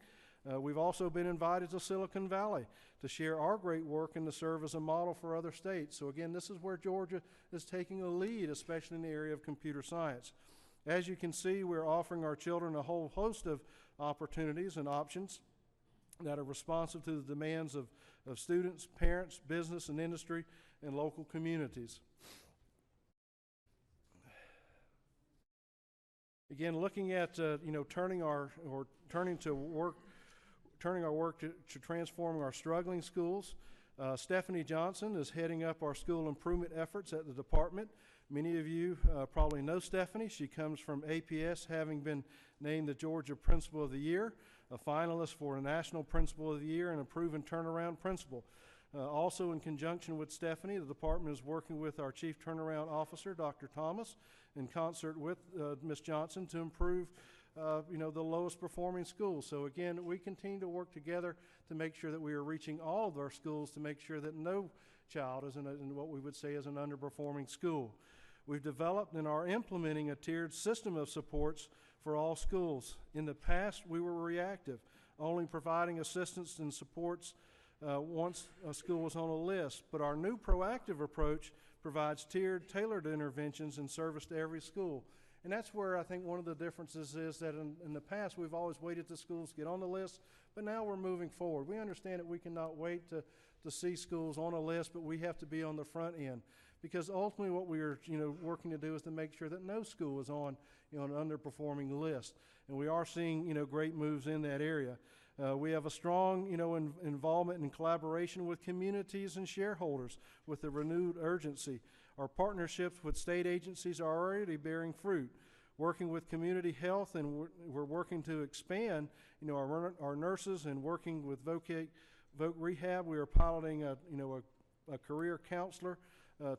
We've also been invited to Silicon Valley to share our great work and to serve as a model for other states. So again, this is where Georgia is taking a lead, especially in the area of computer science. As you can see, we're offering our children a whole host of opportunities and options that are responsive to the demands of students, parents, business and industry, and local communities. Again, looking at turning our work to transforming our struggling schools. Stephanie Johnson is heading up our school improvement efforts at the department. Many of you probably know Stephanie. She comes from APS, having been named the Georgia Principal of the Year, a finalist for a National Principal of the Year, and a proven turnaround principal. Also, in conjunction with Stephanie, the department is working with our Chief Turnaround Officer, Dr. Thomas, in concert with Ms. Johnson, to improve the lowest performing schools. So again, we continue to work together to make sure that we are reaching all of our schools, to make sure that no child is in what we would say is an underperforming school. We've developed and are implementing a tiered system of supports for all schools. In the past, we were reactive, only providing assistance and supports once a school was on a list. But our new proactive approach provides tiered, tailored interventions in service to every school. And that's where I think one of the differences is that in the past, we've always waited till schools get on the list, but now we're moving forward. We understand that we cannot wait to see schools on a list, but we have to be on the front end. Because ultimately what we are working to do is to make sure that no school is on an underperforming list. And we are seeing great moves in that area. We have a strong involvement and collaboration with communities and shareholders with a renewed urgency. Our partnerships with state agencies are already bearing fruit. Working with community health, and we're working to expand our nurses, and working with Voc Rehab, we are piloting a career counselor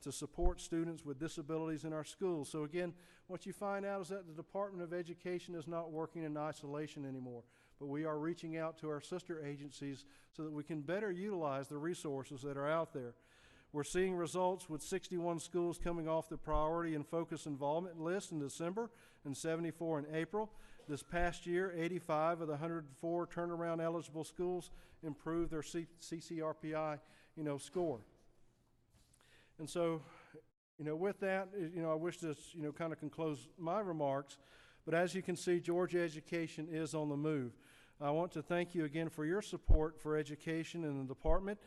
to support students with disabilities in our schools. So again, what you find out is that the Department of Education is not working in isolation anymore, but we are reaching out to our sister agencies so that we can better utilize the resources that are out there. We're seeing results with 61 schools coming off the priority and focus involvement list in December and 74 in April. This past year, 85 of the 104 turnaround eligible schools improved their CCRPI, score. And so, with that, I wish to, kind of conclude my remarks. But as you can see, Georgia education is on the move. I want to thank you again for your support for education in the department.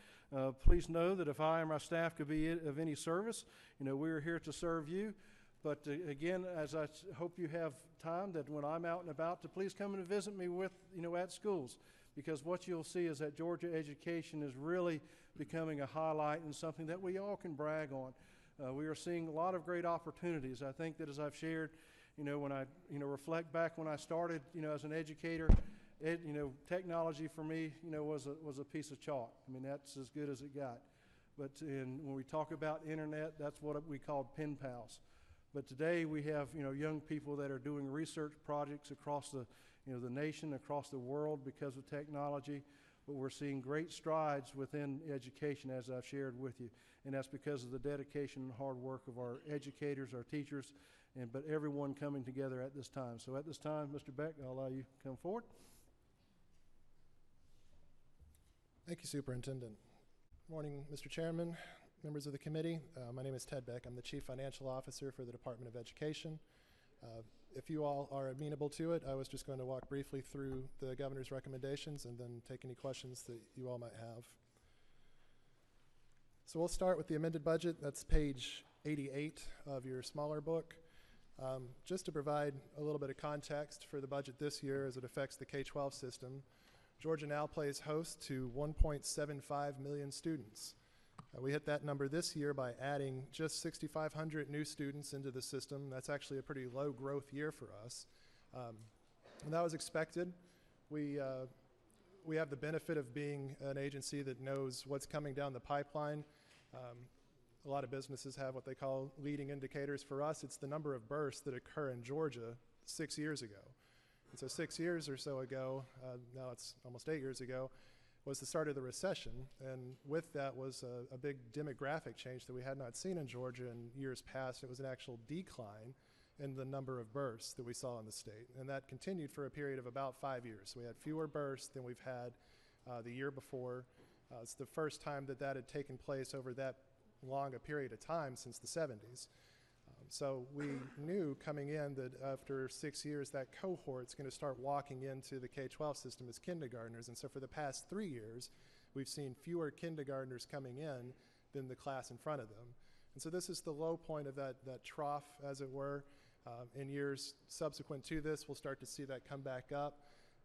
Please know that if I or my staff could be of any service, we are here to serve you. But again, as I hope you have time, that when I'm out and about, to please come and visit me with, at schools. Because what you'll see is that Georgia education is really becoming a highlight and something that we all can brag on. We are seeing a lot of great opportunities. I think that as I've shared, when I, reflect back when I started, as an educator, technology for me, was a piece of chalk. I mean, that's as good as it got. But when we talk about internet, that's what we called pen pals. But today we have, young people that are doing research projects across the, the nation, across the world because of technology. But we're seeing great strides within education, as I've shared with you. And that's because of the dedication and hard work of our educators, our teachers, but everyone coming together at this time. So at this time, Mr. Beck, I'll allow you to come forward. Thank you, Superintendent. Morning, Mr. Chairman, members of the committee. My name is Ted Beck. I'm the Chief Financial Officer for the Department of Education. If you all are amenable to it, I was just going to walk briefly through the governor's recommendations and then take any questions that you all might have. So we'll start with the amended budget. That's page 88 of your smaller book. Just to provide a little bit of context for the budget this year as it affects the K-12 system, Georgia now plays host to 1.75 million students. We hit that number this year by adding just 6,500 new students into the system. That's actually a pretty low growth year for us. And that was expected. We have the benefit of being an agency that knows what's coming down the pipeline. A lot of businesses have what they call leading indicators. For us, it's the number of births that occur in Georgia 6 years ago. And so 6 years or so ago, now it's almost 8 years ago, was the start of the recession. And with that was a big demographic change that we had not seen in Georgia in years past. It was an actual decline in the number of births that we saw in the state. And that continued for a period of about 5 years. So we had fewer births than we've had the year before. It's the first time that that had taken place over that long a period of time since the 70s. So we knew coming in that after 6 years, that cohort's going to start walking into the K-12 system as kindergartners. And so for the past 3 years, we've seen fewer kindergartners coming in than the class in front of them. And so this is the low point of that trough, as it were. In years subsequent to this, we'll start to see that come back up.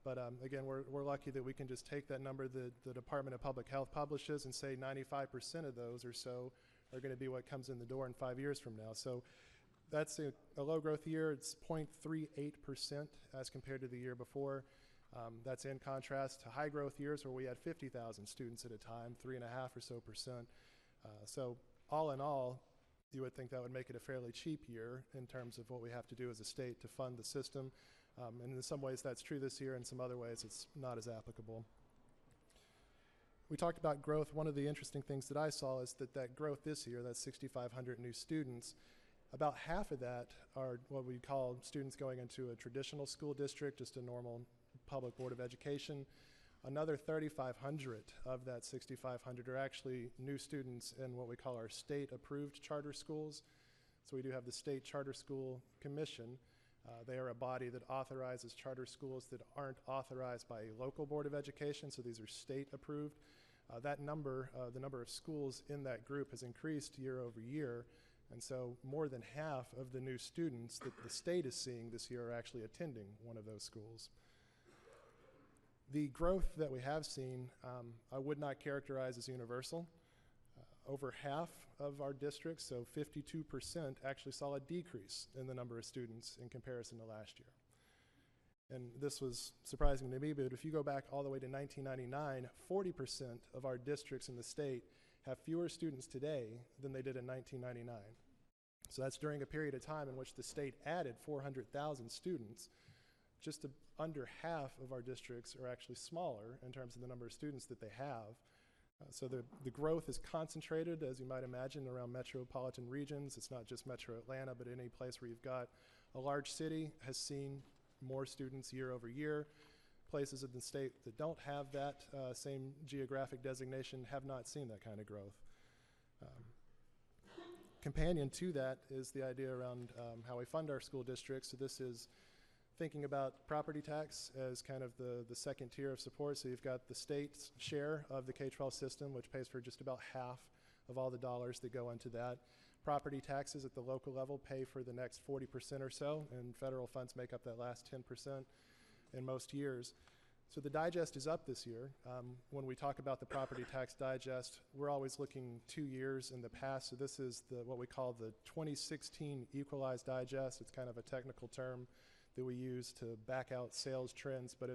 But again, we're lucky that we can just take that number that the Department of Public Health publishes and say 95% of those or so are going to be what comes in the door in 5 years from now. So that's a low growth year. It's 0.38% as compared to the year before. That's in contrast to high growth years where we had 50,000 students at a time, 3.5% or so. So all in all, you would think that would make it a fairly cheap year in terms of what we have to do as a state to fund the system. And in some ways that's true this year, in some other ways it's not as applicable. We talked about growth. One of the interesting things that I saw is that growth this year, that's 6,500 new students, about half of that are what we call students going into a traditional school district, just a normal public board of education. Another 3,500 of that 6,500 are actually new students in what we call our state-approved charter schools. So we do have the State Charter School Commission. They are a body that authorizes charter schools that aren't authorized by a local board of education, so these are state-approved. That number, the number of schools in that group has increased year over year. And so more than half of the new students that the state is seeing this year are actually attending one of those schools. The growth that we have seen, I would not characterize as universal. Over half of our districts, so 52%, actually saw a decrease in the number of students in comparison to last year. And this was surprising to me, but if you go back all the way to 1999, 40% of our districts in the state have fewer students today than they did in 1999. So that's during a period of time in which the state added 400,000 students. Just under half of our districts are actually smaller in terms of the number of students that they have. So the growth is concentrated, as you might imagine, around metropolitan regions. It's not just Metro Atlanta, but any place where you've got a large city has seen more students year over year. Places in the state that don't have that same geographic designation have not seen that kind of growth. Companion to that is the idea around how we fund our school districts. So this is thinking about property tax as kind of the second tier of support. So you've got the state's share of the K-12 system, which pays for just about half of all the dollars that go into that. Property taxes at the local level pay for the next 40% or so, and federal funds make up that last 10% in most years. So the digest is up this year. When we talk about the property tax digest, we're always looking 2 years in the past. So this is what we call the 2016 equalized digest. It's kind of a technical term that we use to back out sales trends, but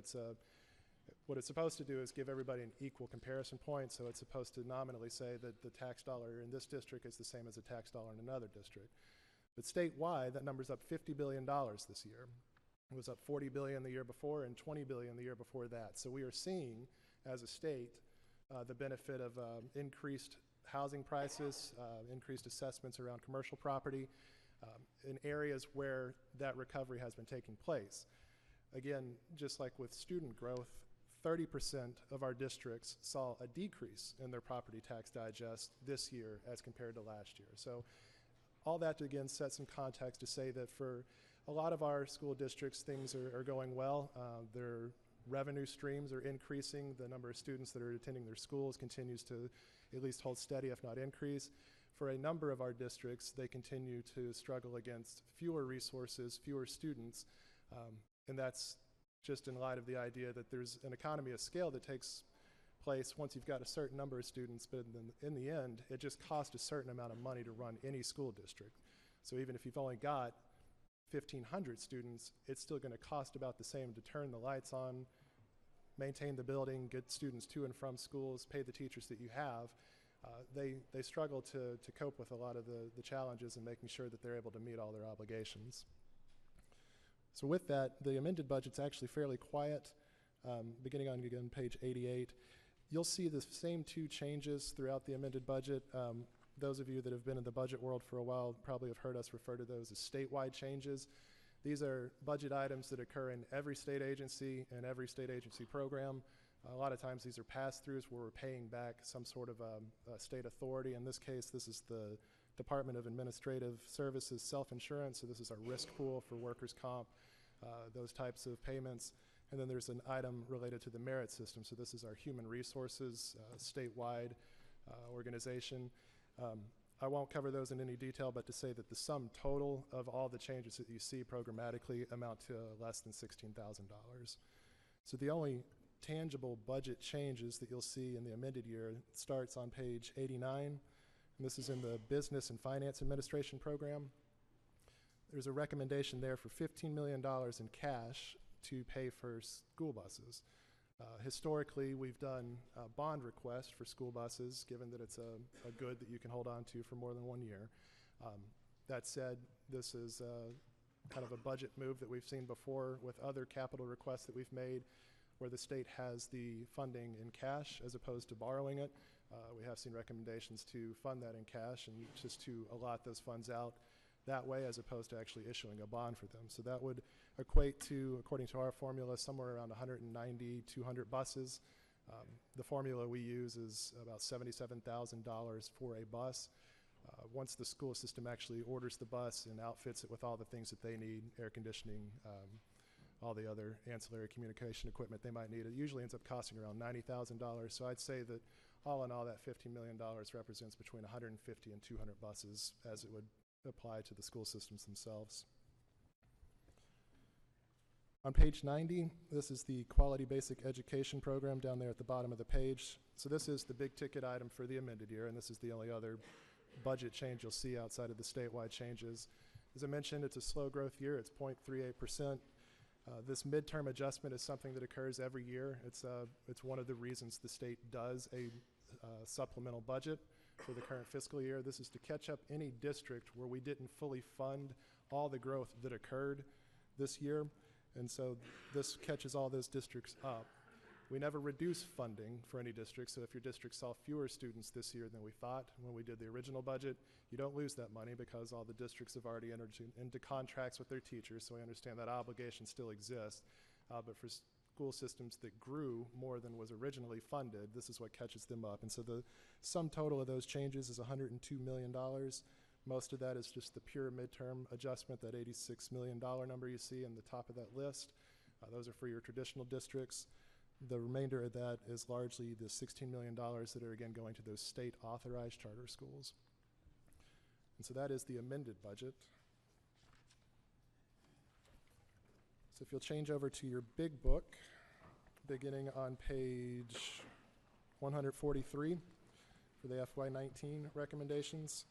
what it's supposed to do is give everybody an equal comparison point. So it's supposed to nominally say that the tax dollar in this district is the same as a tax dollar in another district. But statewide, that number's up $50 billion this year. It was up $40 billion the year before and $20 billion the year before that. So we are seeing, as a state, the benefit of increased housing prices, increased assessments around commercial property in areas where that recovery has been taking place. Again, just like with student growth, 30% of our districts saw a decrease in their property tax digest this year as compared to last year. So all that, again, sets some context to say that for a lot of our school districts, things are going well. Their revenue streams are increasing. The number of students that are attending their schools continues to at least hold steady, if not increase. For a number of our districts, they continue to struggle against fewer resources, fewer students, and that's just in light of the idea that there's an economy of scale that takes place once you've got a certain number of students, but in the end, it just costs a certain amount of money to run any school district. So even if you've only got 1,500 students, it's still going to cost about the same to turn the lights on, maintain the building, get students to and from schools, pay the teachers that you have. They struggle to cope with a lot of the challenges in making sure that they're able to meet all their obligations. So with that, the amended budget's actually fairly quiet. Beginning on, again, page 88, you'll see the same two changes throughout the amended budget. Those of you that have been in the budget world for a while probably have heard us refer to those as statewide changes. These are budget items that occur in every state agency and every state agency program. A lot of times these are pass-throughs where we're paying back some sort of a state authority. In this case, this is the Department of Administrative Services self-insurance, so this is our risk pool for workers' comp, those types of payments. And then there's an item related to the merit system, so this is our human resources statewide organization. I won't cover those in any detail, but to say that the sum total of all the changes that you see programmatically amount to less than $16,000. So the only tangible budget changes that you'll see in the amended year starts on page 89, and this is in the Business and Finance Administration program. There's a recommendation there for $15 million in cash to pay for school buses. Historically, we've done bond requests for school buses, given that it's a good that you can hold on to for more than 1 year. That said, this is kind of a budget move that we've seen before with other capital requests that we've made, where the state has the funding in cash as opposed to borrowing it. We have seen recommendations to fund that in cash and just to allot those funds out that way as opposed to actually issuing a bond for them. So that would equate to, according to our formula, somewhere around 190, 200 buses. The formula we use is about $77,000 for a bus. Once the school system actually orders the bus and outfits it with all the things that they need, air conditioning, all the other ancillary communication equipment they might need, it usually ends up costing around $90,000. So I'd say that all in all, that $50 million represents between 150 and 200 buses as it would apply to the school systems themselves. On page 90, this is the Quality Basic Education Program down there at the bottom of the page. So this is the big ticket item for the amended year, and this is the only other budget change you'll see outside of the statewide changes. As I mentioned, it's a slow growth year. It's 0.38%. This midterm adjustment is something that occurs every year. It's one of the reasons the state does a supplemental budget. for the current fiscal year. This is to catch up any district where we didn't fully fund all the growth that occurred this year. And so this catches all those districts up. We never reduce funding for any district, so if your district saw fewer students this year than we thought when we did the original budget, you don't lose that money because all the districts have already entered into contracts with their teachers, so I understand that obligation still exists. But for school systems that grew more than was originally funded, this is what catches them up. And so the sum total of those changes is $102 million. Most of that is just the pure midterm adjustment, that $86 million number you see in the top of that list. Those are for your traditional districts. The remainder of that is largely the $16 million that are again going to those state authorized charter schools. And so that is the amended budget. So if you'll change over to your big book, beginning on page 143 for the FY19 recommendations.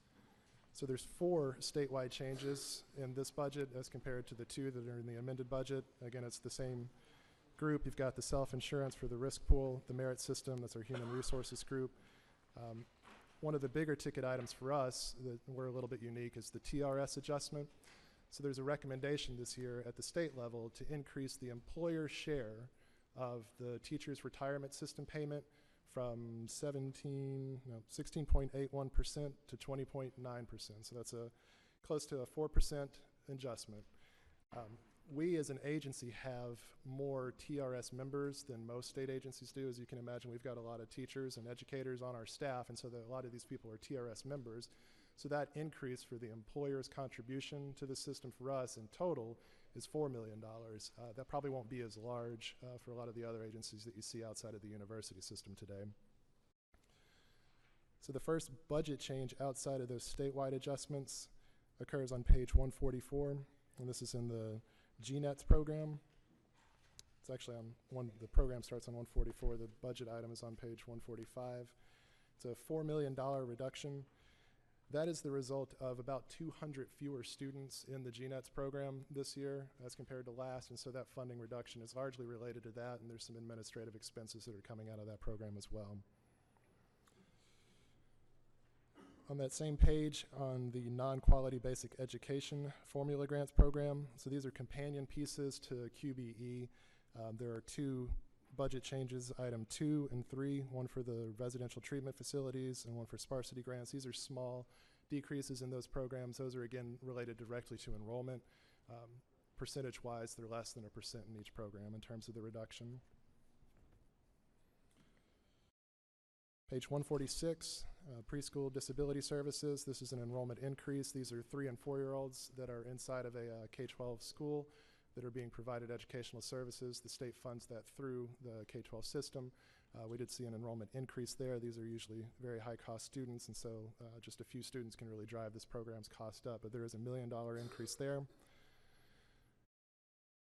So there's 4 statewide changes in this budget as compared to the 2 that are in the amended budget. Again, it's the same group. You've got the self-insurance for the risk pool, the merit system, that's our human resources group. One of the bigger ticket items for us that we're a little bit unique is the TRS adjustment. So there's a recommendation this year at the state level to increase the employer share of the teachers' retirement system payment from 16.81% to 20.9%. So that's close to a 4% adjustment. We as an agency have more TRS members than most state agencies do. As you can imagine, we've got a lot of teachers and educators on our staff, and so a lot of these people are TRS members. So that increase for the employer's contribution to the system for us in total is $4 million. That probably won't be as large for a lot of the other agencies that you see outside of the university system today. So the first budget change outside of those statewide adjustments occurs on page 144, and this is in the GNETS program. It's actually on the program starts on 144. The budget item is on page 145. It's a $4 million reduction. That is the result of about 200 fewer students in the GNETS program this year as compared to last, and so that funding reduction is largely related to that, and there's some administrative expenses that are coming out of that program as well. On that same page, on the non-quality basic education formula grants program, so these are companion pieces to QBE. There are 2 budget changes, item 2 and 3, one for the residential treatment facilities and one for sparsity grants. These are small decreases in those programs. Those are again related directly to enrollment. Percentage-wise, they're less than 1% in each program in terms of the reduction. Page 146, preschool disability services. This is an enrollment increase. These are 3- and 4-year-olds that are inside of a K-12 school that are being provided educational services. The state funds that through the K-12 system. We did see an enrollment increase there. These are usually very high-cost students, and so just a few students can really drive this program's cost up, but there is a $1 million increase there.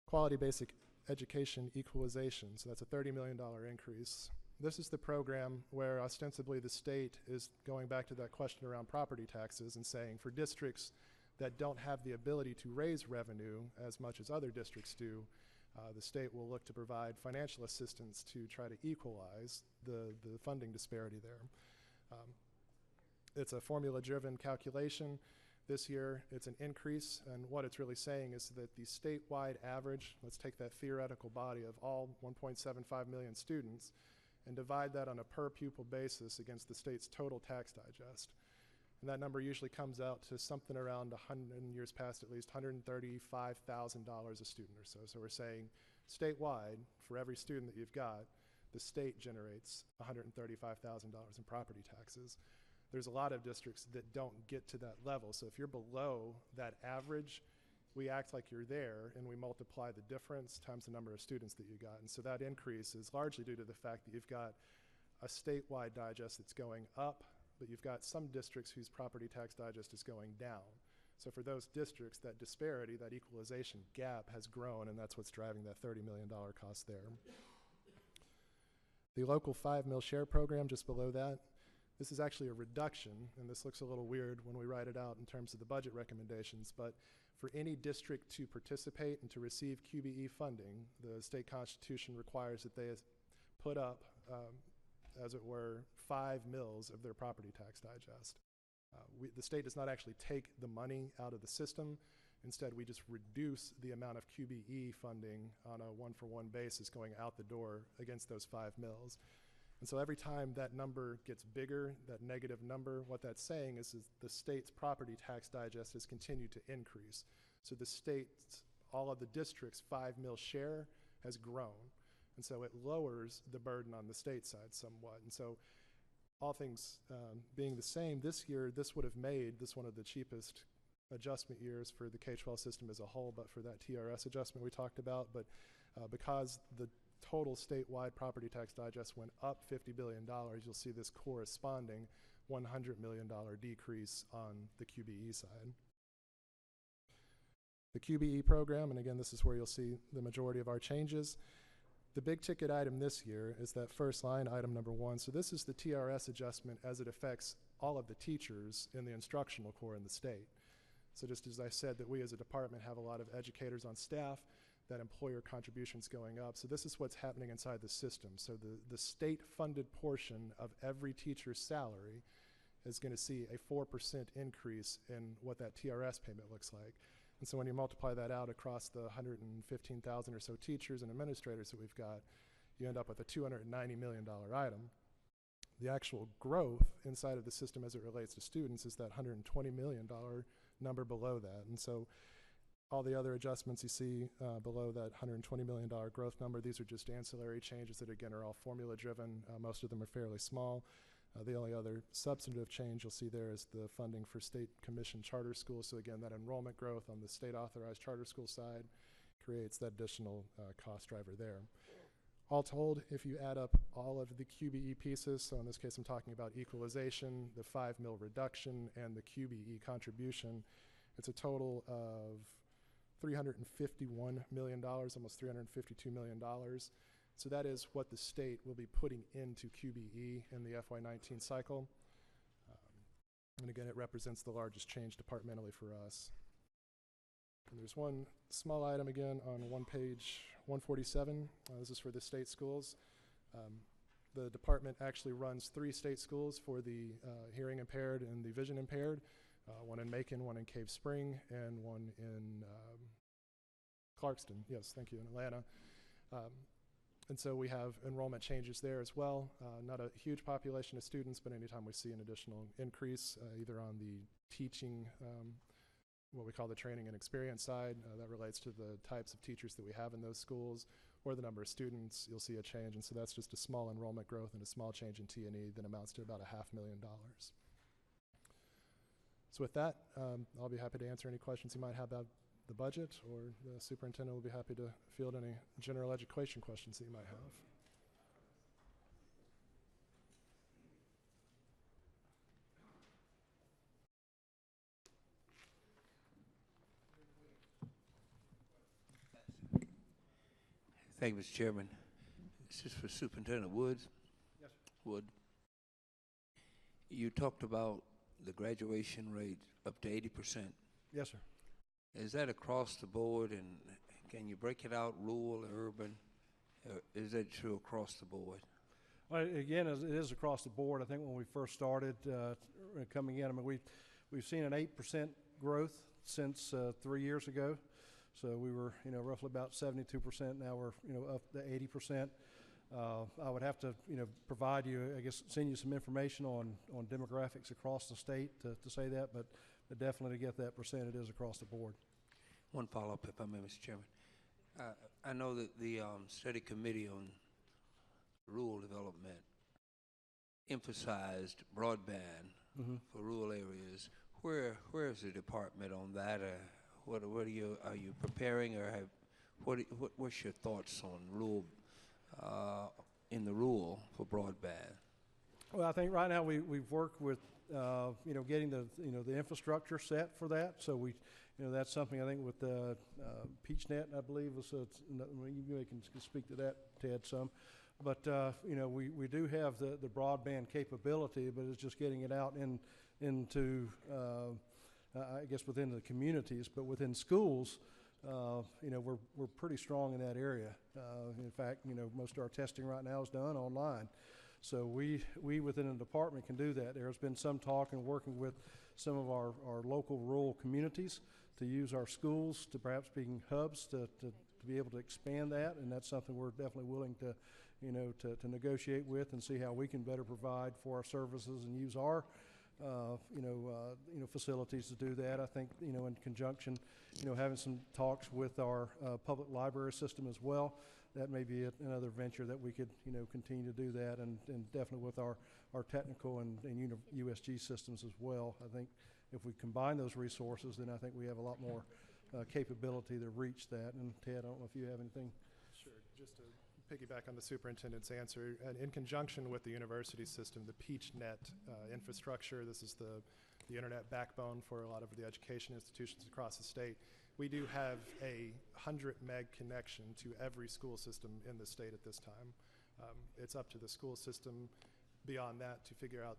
Quality basic education equalization, so that's a $30 million increase. This is the program where ostensibly the state is going back to that question around property taxes and saying for districts that don't have the ability to raise revenue as much as other districts do, the state will look to provide financial assistance to try to equalize the funding disparity there. It's a formula-driven calculation. This year, it's an increase, and what it's really saying is that the statewide average, let's take that theoretical body of all 1.75 million students, and divide that on a per pupil basis against the state's total tax digest. And that number usually comes out to something around 100, in years past at least, $135,000 a student or so. So we're saying statewide, for every student that you've got, the state generates $135,000 in property taxes. There's a lot of districts that don't get to that level. So if you're below that average, we act like you're there and we multiply the difference times the number of students that you got. And so that increase is largely due to the fact that you've got a statewide digest that's going up, but you've got some districts whose property tax digest is going down. So for those districts, that disparity, that equalization gap has grown, and that's what's driving that $30 million cost there. The local 5 mil share program just below that, this is actually a reduction, and this looks a little weird when we write it out in terms of the budget recommendations, but for any district to participate and to receive QBE funding, the state constitution requires that they put up as it were, 5 mills of their property tax digest. The state does not actually take the money out of the system. Instead, we just reduce the amount of QBE funding on a one-for-one basis going out the door against those 5 mills. And so every time that number gets bigger, that negative number, what that's saying is the state's property tax digest has continued to increase. So the state's, all of the district's 5 mil share has grown. And so it lowers the burden on the state side somewhat. And so all things being the same, this year, this would have made this one of the cheapest adjustment years for the K-12 system as a whole, but for that TRS adjustment we talked about. But because the total statewide property tax digest went up $50 billion, you'll see this corresponding $100 million decrease on the QBE side. The QBE program, and again, this is where you'll see the majority of our changes. The big ticket item this year is that first line, item number 1. So this is the TRS adjustment as it affects all of the teachers in the instructional corps in the state. So just as I said that we as a department have a lot of educators on staff, that employer contribution's going up. So this is what's happening inside the system. So the state-funded portion of every teacher's salary is going to see a 4% increase in what that TRS payment looks like. And so when you multiply that out across the 115,000 or so teachers and administrators that we've got, you end up with a $290 million item. The actual growth inside of the system as it relates to students is that $120 million number below that. And so all the other adjustments you see below that $120 million growth number, these are just ancillary changes that, again, are all formula-driven. Most of them are fairly small. The only other substantive change you'll see there is the funding for state commissioned charter schools. So again, that enrollment growth on the state authorized charter school side creates that additional cost driver there. All told, if you add up all of the QBE pieces, so in this case I'm talking about equalization, the 5 mil reduction, and the QBE contribution, it's a total of $351 million, almost $352 million. So that is what the state will be putting into QBE in the FY19 cycle. And again, it represents the largest change departmentally for us. And there's one small item again on one page 147. This is for the state schools. The department actually runs 3 state schools for the hearing impaired and the vision impaired. One in Macon, one in Cave Spring, and one in Clarkston. Yes, thank you, in Atlanta. And so we have enrollment changes there as well. Not a huge population of students, but anytime we see an additional increase, either on the teaching, what we call the training and experience side, that relates to the types of teachers that we have in those schools, or the number of students, you'll see a change. And so that's just a small enrollment growth and a small change in T&E that amounts to about $500,000. So with that, I'll be happy to answer any questions you might have about the budget, or the superintendent will be happy to field any general education questions that you might have. Thank you, Mr. Chairman. This is for Superintendent Woods. Yes, sir. Wood. You talked about the graduation rate up to 80%. Yes, sir. Is that across the board, and can you break it out, rural, urban? Is that true across the board? Well, again, it is across the board. I think when we first started coming in, I mean, we've seen an 8% growth since 3 years ago. So we were, roughly about 72%. Now we're, up to 80%. I would have to, provide you, I guess, send you some information on demographics across the state to say that, but definitely to get that percent, it is across the board. One follow-up, if I may, Mr. Chairman. I know that the study committee on rural development emphasized broadband for rural areas. Where is the department on that? What are you preparing, or what's your thoughts on rural in the rural for broadband? Well, I think right now we've worked with getting the the infrastructure set for that. So we that's something I think with PeachNet, I believe was you can speak to that, Ted, some. But we do have the broadband capability, but it's just getting it out into I guess within the communities, but within schools, we're pretty strong in that area. In fact, most of our testing right now is done online. So we within the department can do that. There's been some talk and working with some of our local rural communities to use our schools to perhaps being hubs to be able to expand that, and that's something we're definitely willing to, to negotiate with and see how we can better provide for our services and use our, facilities to do that. I think, in conjunction, having some talks with our public library system as well, that may be another venture that we could, continue to do that, and definitely with our technical and USG systems as well. I think if we combine those resources, then I think we have a lot more capability to reach that. And Ted, I don't know if you have anything. Sure. Just to piggyback on the superintendent's answer, and in conjunction with the university system, the PeachNet infrastructure, this is the internet backbone for a lot of the education institutions across the state. We do have a 100 meg connection to every school system in the state at this time. It's up to the school system beyond that to figure out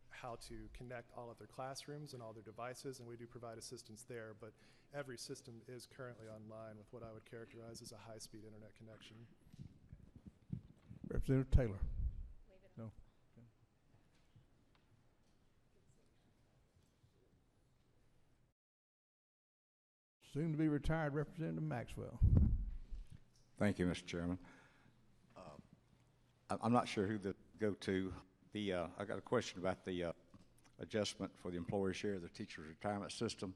how to connect all of their classrooms and all their devices, and we do provide assistance there, but every system is currently online with what I would characterize as a high-speed internet connection. Representative Taylor. No. Okay. Soon to be retired Representative Maxwell. Thank you, Mr. Chairman. I'm not sure who to go to. I got a question about the adjustment for the employer share of the teacher's retirement system.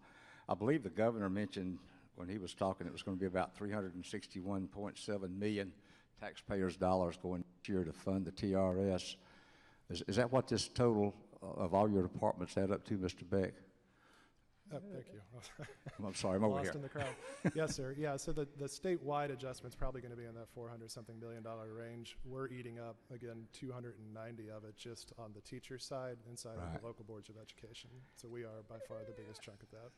I believe the governor mentioned when he was talking it was going to be about $361.7 million taxpayers' dollars going this year to fund the TRS. Is that what this total of all your departments add up to, Mr. Beck? Oh, thank you. I'm sorry, I'm over Lost here. in the crowd. Yes, sir. Yeah, so the statewide adjustment's probably going to be in that $400-something million range. We're eating up, again, 290 of it just on the teacher side inside of the local boards of education. So we are by far the biggest chunk of that.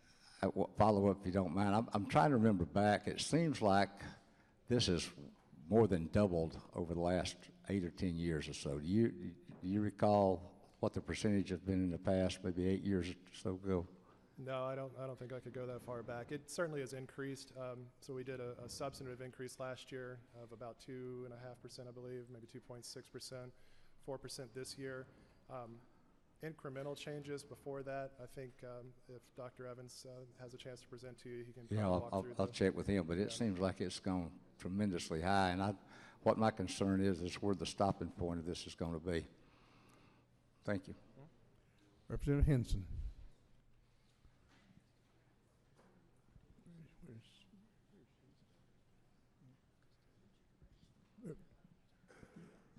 Follow up, if you don't mind. I'm trying to remember back. It seems like this has more than doubled over the last 8 or 10 years or so. Do you recall what the percentage has been in the past, maybe 8 years or so ago? No, I don't think I could go that far back. It certainly has increased. So we did a substantive increase last year of about 2.5%, I believe, maybe 2.6%, 4% this year. Incremental changes before that. I think if Dr. Evans has a chance to present to you, he can walk through I'll check with him, but it seems like it's gone tremendously high. And what my concern is where the stopping point of this is going to be. Thank you. Representative Henson.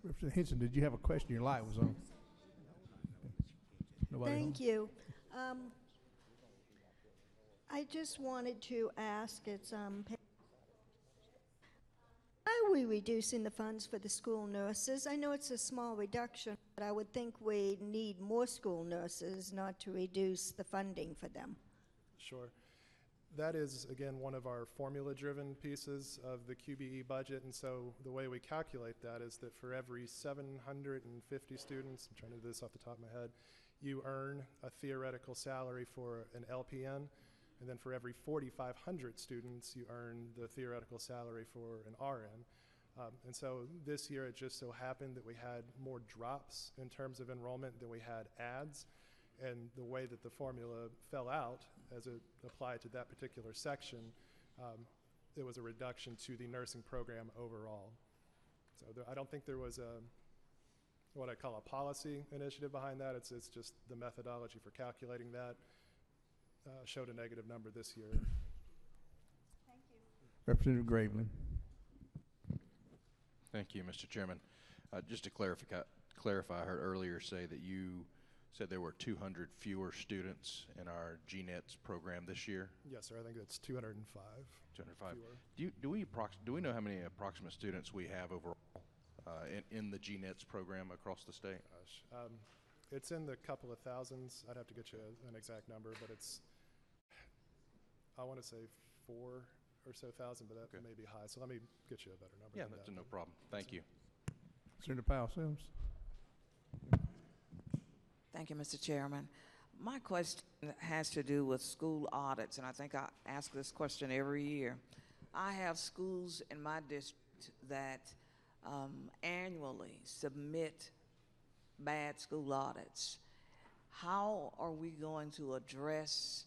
Representative Henson, did you have a question? Your light was on. Nobody Thank you. I just wanted to ask, why are we reducing the funds for the school nurses? I know it's a small reduction, but I would think we need more school nurses, not to reduce the funding for them. Sure. That is, again, one of our formula-driven pieces of the QBE budget, and so the way we calculate that is that for every 750 students, I'm trying to do this off the top of my head, you earn a theoretical salary for an LPN, and then for every 4,500 students, you earn the theoretical salary for an RN. And so this year it just so happened that we had more drops in terms of enrollment than we had adds. And the way that the formula fell out as it applied to that particular section, it was a reduction to the nursing program overall. So I don't think there was what I call a policy initiative behind that. It's just the methodology for calculating that showed a negative number this year. Thank you. Representative Graveland. Thank you, Mr. Chairman. Just to clarify, I heard earlier say that you said there were 200 fewer students in our GNETS program this year. Yes, sir. I think it's 205. 205. Do we know how many approximate students we have overall in the GNETS program across the state? Gosh, it's in the couple of thousands. I'd have to get you an exact number, but it's, I want to say 4 or so thousand, but that may be high. So let me get you a better number. Yeah, that's no problem. Thank you. Senator Powell Sims. Thank you, Mr. Chairman. My question has to do with school audits, and I think I ask this question every year. I have schools in my district that annually submit bad school audits. How are we going to address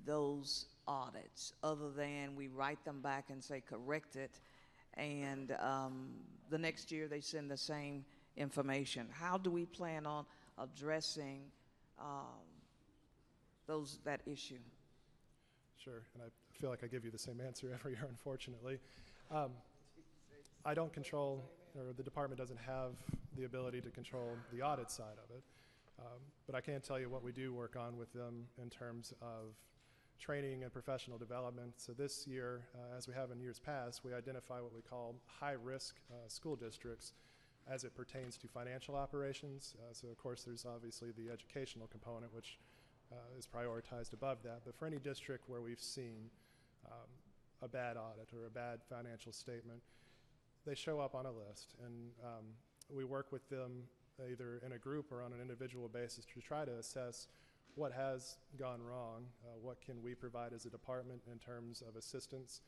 those audits other than we write them back and say correct it, and the next year they send the same information? How do we plan on addressing that issue? Sure, and I feel like I give you the same answer every year, unfortunately. I don't control, or the department doesn't have the ability to control the audit side of it. But I can tell you what we do work on with them in terms of training and professional development. So this year, as we have in years past, we identify what we call high-risk school districts as it pertains to financial operations. So of course there's obviously the educational component, which is prioritized above that. But for any district where we've seen a bad audit or a bad financial statement, they show up on a list, and we work with them either in a group or on an individual basis to try to assess what has gone wrong, what can we provide as a department in terms of assistance.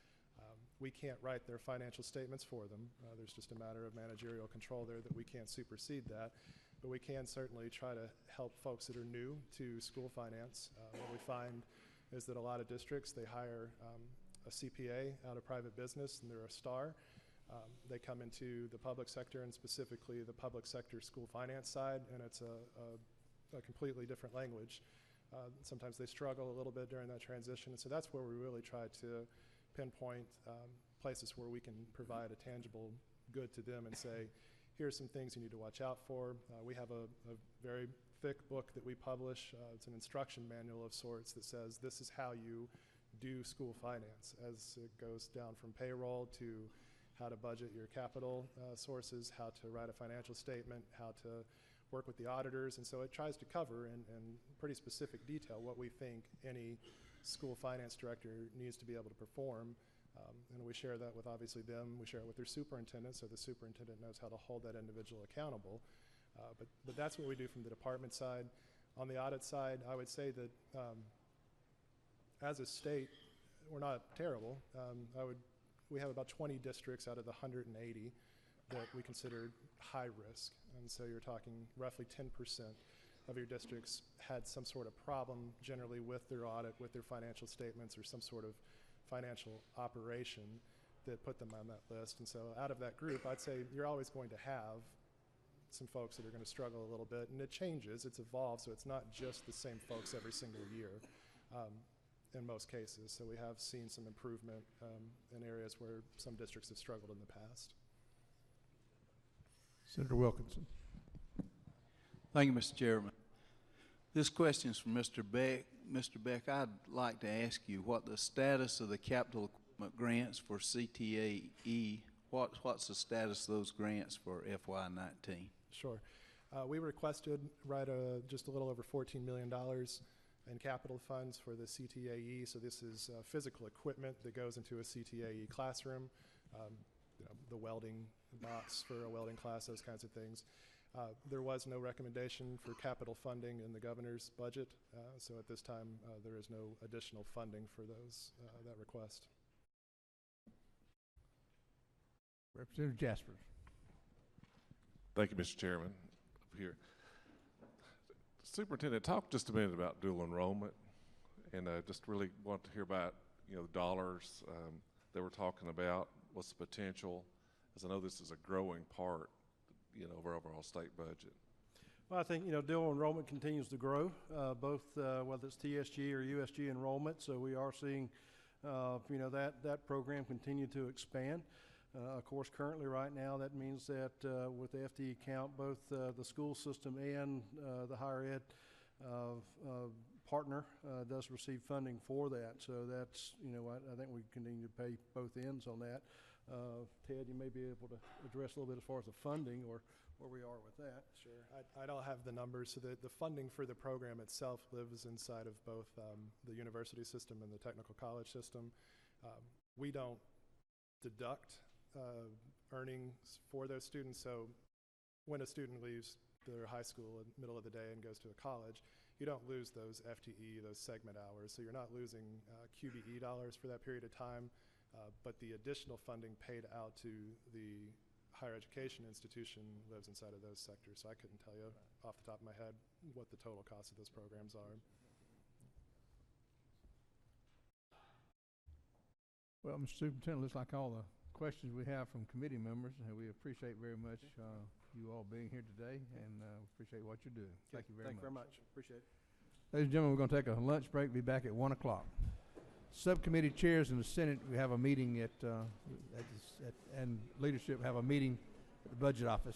We can't write their financial statements for them. There's just a matter of managerial control there that we can't supersede that. But we can certainly try to help folks that are new to school finance. What we find is that a lot of districts, they hire a CPA out of private business, and they're a star. They come into the public sector, and specifically the public sector school finance side, and it's a completely different language. Sometimes they struggle a little bit during that transition, and so that's where we really try to pinpoint places where we can provide a tangible good to them and say, here's some things you need to watch out for. We have a very thick book that we publish. It's an instruction manual of sorts that says this is how you do school finance, as it goes down from payroll to how to budget your capital sources, how to write a financial statement, how to work with the auditors. And so it tries to cover in pretty specific detail what we think any school finance director needs to be able to perform. And we share that with obviously them. We share it with their superintendent, so the superintendent knows how to hold that individual accountable. But that's what we do from the department side. On the audit side, I would say that as a state, we're not terrible. We have about 20 districts out of the 180 that we consider high risk. And so you're talking roughly 10% of your districts had some sort of problem generally with their audit, with their financial statements, or some sort of financial operation that put them on that list. And so out of that group, I'd say you're always going to have some folks that are going to struggle a little bit, and it changes, it's evolved, so it's not just the same folks every single year in most cases. So we have seen some improvement in areas where some districts have struggled in the past. Senator Wilkinson. Thank you, Mr. Chairman. This question is from Mr. Beck. Mr. Beck, I'd like to ask you what the status of the capital equipment grants for CTAE, what's the status of those grants for FY19? Sure. We requested just a little over $14 million in capital funds for the CTAE. So this is physical equipment that goes into a CTAE classroom, the welding box for a welding class, those kinds of things. There was no recommendation for capital funding in the governor's budget, so at this time there is no additional funding for that request. Representative Jasper. Thank you, Mr. Chairman. Up here, Superintendent, talk just a minute about dual enrollment, and just really want to hear about the dollars that we're talking about. What's the potential? As I know this is a growing part, of our overall state budget. Well, I think dual enrollment continues to grow, both whether it's TSG or USG enrollment. So we are seeing, that program continue to expand. Of course, currently right now, that means that with the FTE count, both the school system and the higher ed partner does receive funding for that. So that's, I think we continue to pay both ends on that. Ted, you may be able to address a little bit as far as the funding or where we are with that. Sure. I don't have the numbers. So the funding for the program itself lives inside of both the university system and the technical college system. We don't deduct earnings for those students. So when a student leaves their high school in the middle of the day and goes to a college, you don't lose those FTE, those segment hours. So you're not losing QBE dollars for that period of time. But the additional funding paid out to the higher education institution lives inside of those sectors, so I couldn't tell you off the top of my head what the total cost of those programs are. Well, Mr. Superintendent, looks like all the questions we have from committee members, and we appreciate very much you all being here today, and appreciate what you're doing. Thank you very much. Thank you very much. Appreciate it. Ladies and gentlemen, we're going to take a lunch break. Be back at 1 o'clock. Subcommittee chairs in the Senate, we have a meeting and leadership have a meeting at the budget office.